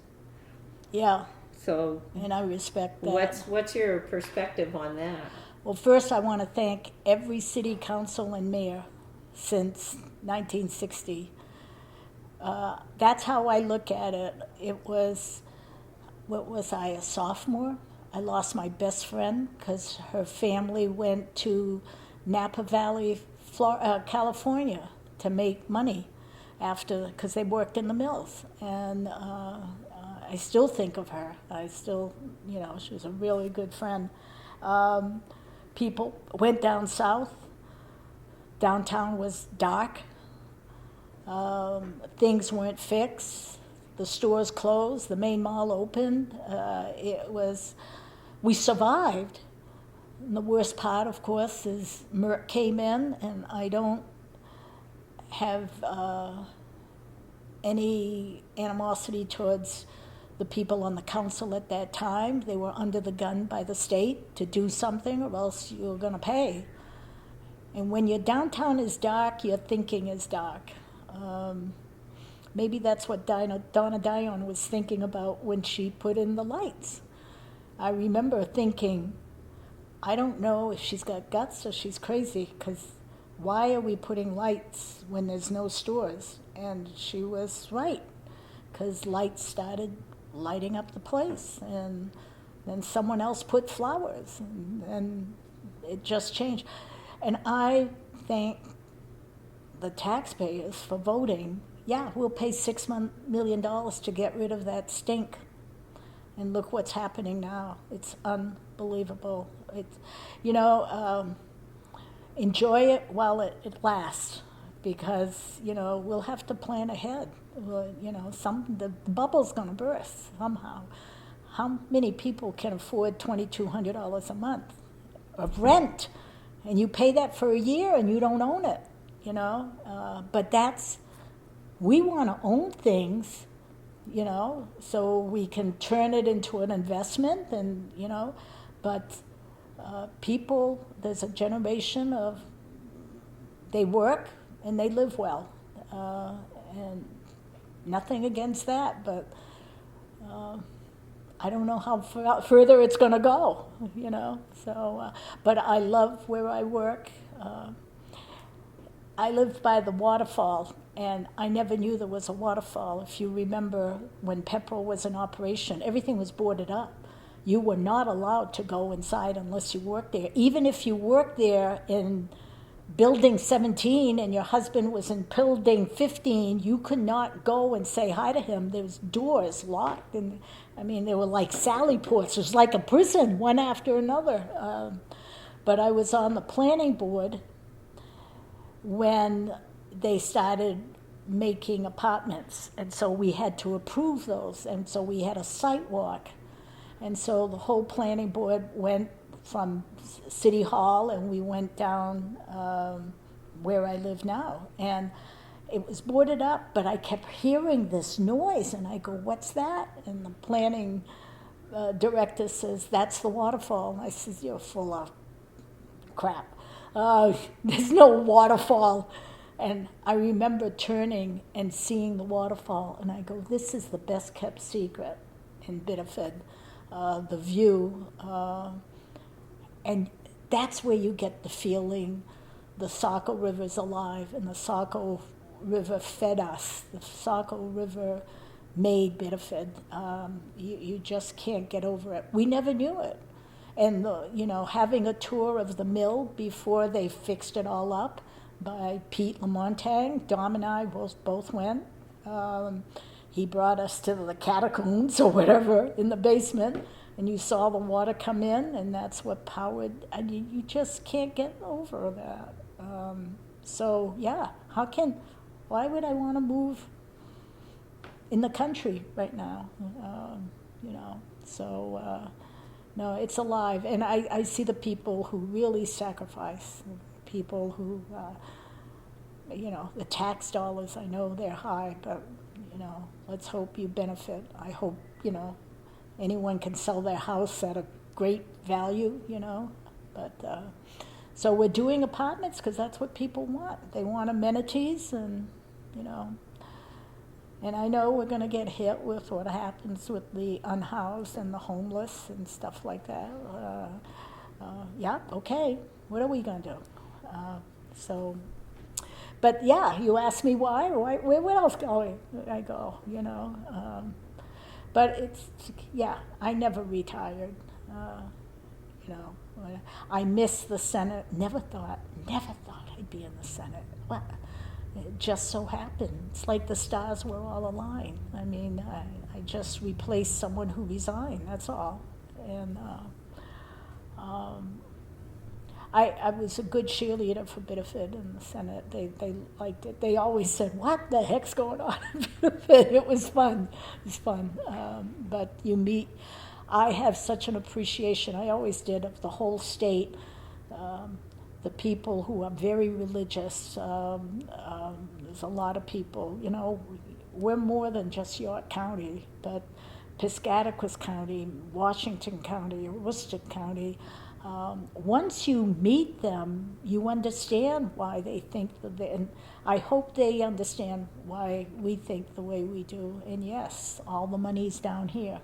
Yeah. So, and I respect that. What's your perspective on that? Well, first I want to thank every city council and mayor since 1960. That's how I look at it. It was, what was I, a sophomore? I lost my best friend because her family went to Napa Valley, California to make money because they worked in the mills. And I still think of her. She was a really good friend. People went down south. Downtown was dark. Things weren't fixed. The stores closed. The main mall opened. We survived. And the worst part, of course, is Merck came in, and I don't have any animosity towards the people on the council at that time. They were under the gun by the state to do something, or else you were going to pay. And when your downtown is dark, your thinking is dark. Maybe that's what Donna Dion was thinking about when she put in the lights. I remember thinking, I don't know if she's got guts or she's crazy, because why are we putting lights when there's no stores? And she was right, because lights started lighting up the place, and then someone else put flowers, and it just changed. And I thank the taxpayers for voting. Yeah, we'll pay $6 million to get rid of that stink. And look what's happening now. It's unbelievable. Enjoy it while it lasts, because, we'll have to plan ahead. The bubble's going to burst somehow. How many people can afford $2,200 a month of rent? And you pay that for a year and you don't own it, But we want to own things, so we can turn it into an investment, and, but people, there's a generation of, they work and they live well, and nothing against that, but I don't know how further it's going to go, So, but I love where I work. I live by the waterfall, and I never knew there was a waterfall. If you remember, when Pepperell was in operation, everything was boarded up. You were not allowed to go inside unless you worked there. Even if you worked there in Building 17 and your husband was in Building 15, you could not go and say hi to him. There was doors locked, and they were like sally ports. It was like a prison, one after another. But I was on the planning board when they started making apartments, and so we had to approve those, and so we had a site walk, and so the whole planning board went from City Hall, and we went down where I live now, and it was boarded up, but I kept hearing this noise, and I go, what's that? And the planning director says, that's the waterfall. And I says, you're full of crap. There's no waterfall. And I remember turning and seeing the waterfall, and I go, this is the best kept secret in Biddeford, the view. And that's where you get the feeling the Saco River's alive, and the Saco River fed us. The Saco River made Biddeford. You just can't get over it. We never knew it. And, having a tour of the mill before they fixed it all up by Pete Lamontagne. Dom and I both went. He brought us to the catacombs or whatever in the basement, and you saw the water come in, and that's what powered, and you just can't get over that. So, yeah, why would I want to move in the country right now? No, it's alive. And I see the people who really sacrifice, people who, the tax dollars, I know they're high, but, let's hope you benefit. I hope, anyone can sell their house at a great value, but, so we're doing apartments because that's what people want. They want amenities and, and I know we're going to get hit with what happens with the unhoused and the homeless and stuff like that. Yeah, okay, what are we going to do? But yeah, you ask me why, where else go I go, but I never retired, I miss the Senate, never thought I'd be in the Senate. Well, it just so happened. It's like the stars were all aligned. I mean, I just replaced someone who resigned, that's all. And I was a good cheerleader for Biddeford in the Senate. They liked it. They always said, what the heck's going on in Biddeford? It was fun. But you meet, I have such an appreciation, I always did, of the whole state. The people who are very religious, there's a lot of people, we're more than just York County, but Piscataquis County, Washington County, Worcester County, once you meet them, you understand why they think and I hope they understand why we think the way we do, and yes, all the money's down here.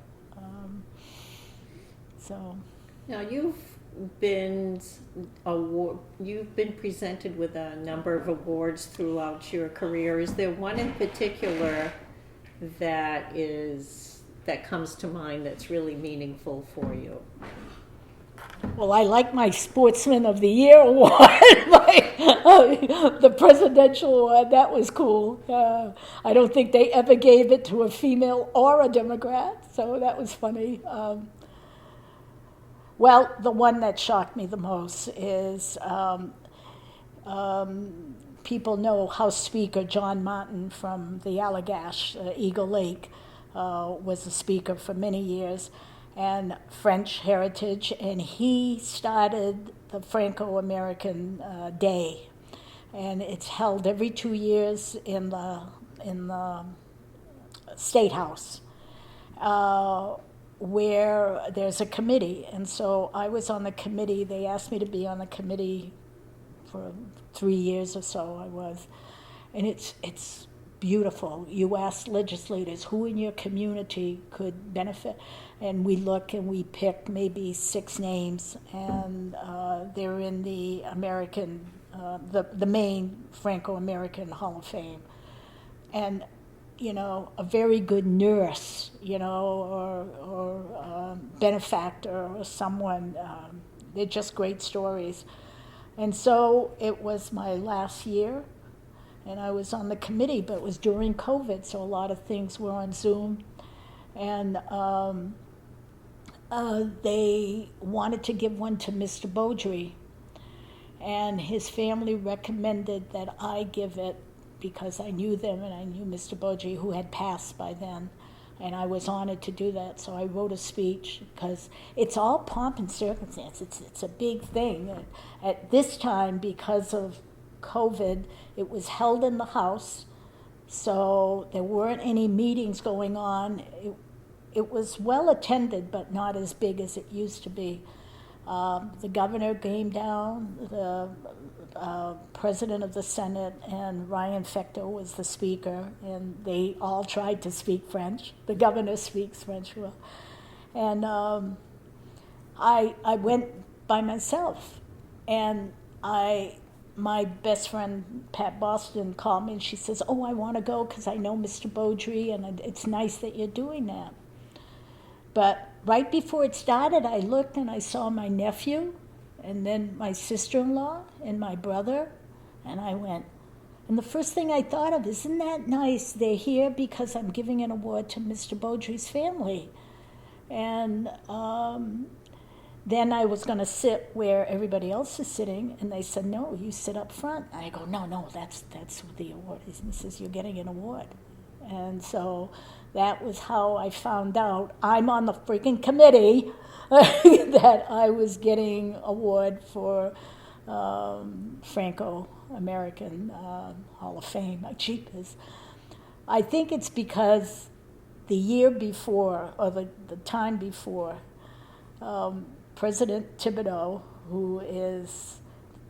Now you've been presented with a number of awards throughout your career. Is there one in particular that comes to mind that's really meaningful for you? Well, I like my Sportsman of the Year award, the presidential award. That was cool. I don't think they ever gave it to a female or a Democrat, so that was funny. Well, the one that shocked me the most is people know House Speaker John Martin from the Allagash, Eagle Lake, was a speaker for many years, and French heritage, and he started the Franco-American Day, and it's held every 2 years in the State House, where there's a committee. And so I was on the committee. They asked me to be on the committee for 3 years or so I was. And it's beautiful. You ask legislators who in your community could benefit. And we look and we pick maybe 6 names, and they're in the the Maine Franco-American Hall of Fame. And a very good nurse, or benefactor or someone. They're just great stories. And so it was my last year, and I was on the committee, but it was during COVID, so a lot of things were on Zoom. And they wanted to give one to Mr. Beaudry, and his family recommended that I give it because I knew them and I knew Mr. Beaudry, who had passed by then, and I was honored to do that. So I wrote a speech because it's all pomp and circumstance. It's a big thing. And at this time, because of COVID, it was held in the House, so there weren't any meetings going on. It was well attended, but not as big as it used to be. The governor came down, the president of the Senate, and Ryan Fecto was the speaker, and they all tried to speak French. The governor speaks French well. And I went by myself, and my best friend, Pat Boston, called me, and she says, I want to go because I know Mr. Beaudry, and it's nice that you're doing that. But right before it started, I looked and I saw my nephew, and then my sister-in-law, and my brother, and I went, and the first thing I thought of, isn't that nice? They're here because I'm giving an award to Mr. Beaudry's family. And then I was going to sit where everybody else is sitting, and they said, no, you sit up front. And I go, no, that's what the award is. And he says, you're getting an award. And so that was how I found out I'm on the freaking committee that I was getting award for Franco-American Hall of Fame. Jeepers. I think it's because the year before, or the time before, President Thibodeau, who is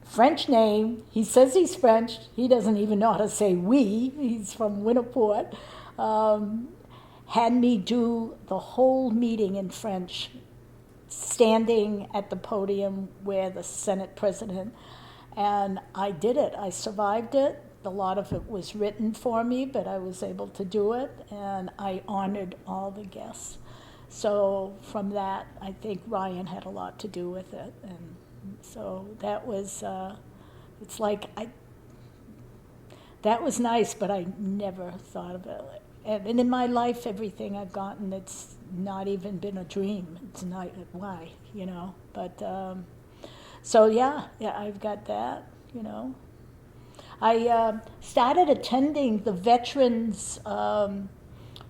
French name, he says he's French, he doesn't even know how to say we, he's from Winnipeg, had me do the whole meeting in French, standing at the podium where the Senate president, and I did it. I survived it. A lot of it was written for me, but I was able to do it, and I honored all the guests. So from that, I think Ryan had a lot to do with it. And so that was, it's like, that was nice, but I never thought of it. And in my life, everything I've gotten, it's not even been a dream. It's not, why, you know? But, so yeah, I've got that, you know. I started attending the Veterans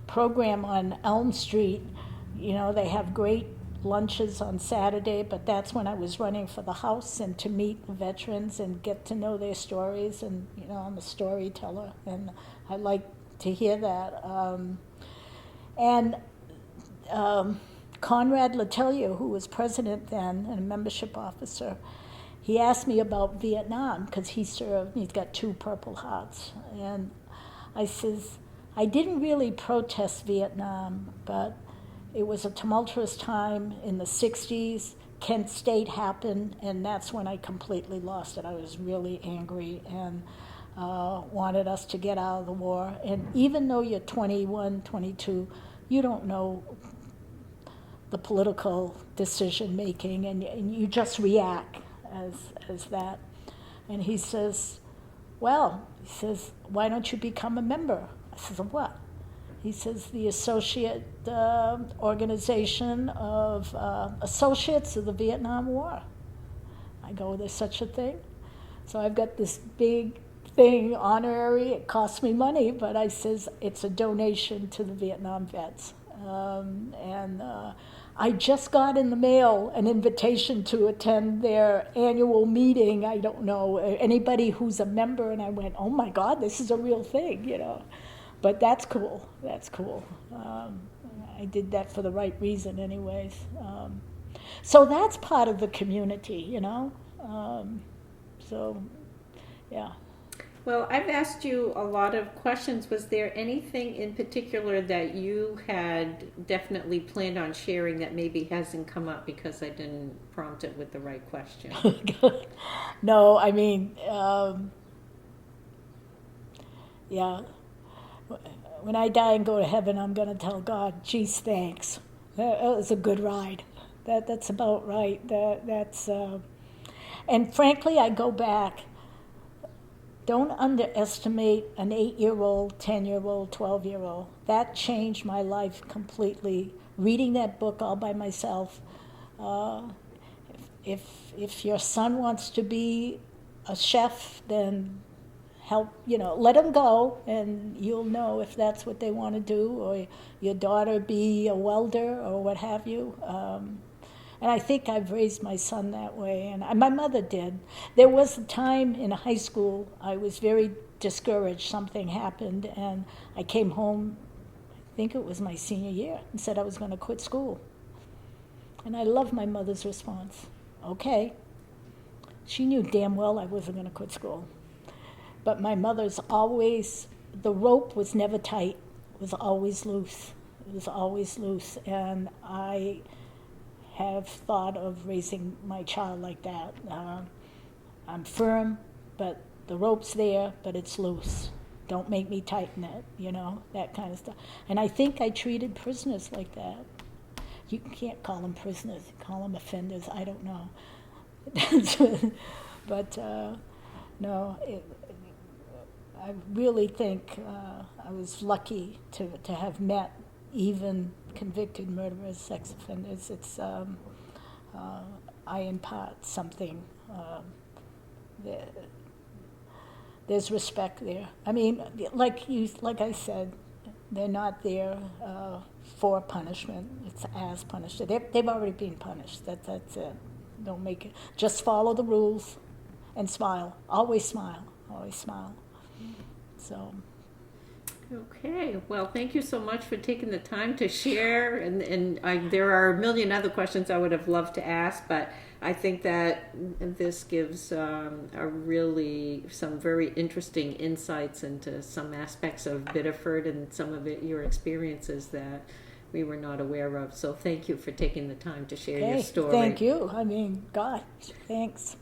program on Elm Street. You know, they have great lunches on Saturday, but that's when I was running for the House, and to meet the veterans and get to know their stories. And, you know, I'm a storyteller, and I like to hear that. Conrad Letelier, who was president then and a membership officer, he asked me about Vietnam because he served, he's got 2 Purple Hearts. And I says, I didn't really protest Vietnam, but it was a tumultuous time in the 60s. Kent State happened, and that's when I completely lost it. I was really angry and wanted us to get out of the war. And even though you're 21, 22, you don't know the political decision making, and you just react as that. And he says, well, he says, why don't you become a member? I says, of what? He says, the associate organization of associates of the Vietnam War. I go, there's such a thing? So I've got this big thing, honorary, it costs me money, but I says, it's a donation to the Vietnam vets. I just got in the mail an invitation to attend their annual meeting. I don't know anybody who's a member, and I went, oh my God, this is a real thing, you know. But that's cool. That's cool. I did that for the right reason, anyways. So that's part of the community, you know. So, yeah. Well, I've asked you a lot of questions. Was there anything in particular that you had definitely planned on sharing that maybe hasn't come up because I didn't prompt it with the right question? No, I mean, yeah. When I die and go to heaven, I'm going to tell God, geez, thanks. That was a good ride. That's about right. And frankly, I go back. Don't underestimate an 8-year-old, 10-year-old, 12-year-old. That changed my life completely. Reading that book all by myself. If your son wants to be a chef, then help, let them go, and you'll know if that's what they want to do, or your daughter be a welder or what have you. And I think I've raised my son that way, and my mother did. There was a time in high school I was very discouraged. Something happened, and I came home, I think it was my senior year, and said I was going to quit school. And I love my mother's response. Okay. She knew damn well I wasn't going to quit school. But my mother's always, the rope was never tight. It was always loose. It was always loose, and I have thought of raising my child like that. I'm firm, but the rope's there, but it's loose. Don't make me tighten it, that kind of stuff. And I think I treated prisoners like that. You can't call them prisoners, you call them offenders, I don't know. But no, I really think I was lucky to have met even convicted murderers, sex offenders. It's I impart something. There's respect there. I mean, like I said, they're not there for punishment. It's as punished. They've already been punished. That's it. Don't make it. Just follow the rules, and smile. Always smile. Always smile. So. Okay, well, thank you so much for taking the time to share, and there are a million other questions I would have loved to ask, but I think that this gives some very interesting insights into some aspects of Biddeford and some of your experiences that we were not aware of. So thank you for taking the time to share your story. Thank you. I mean, God, thanks.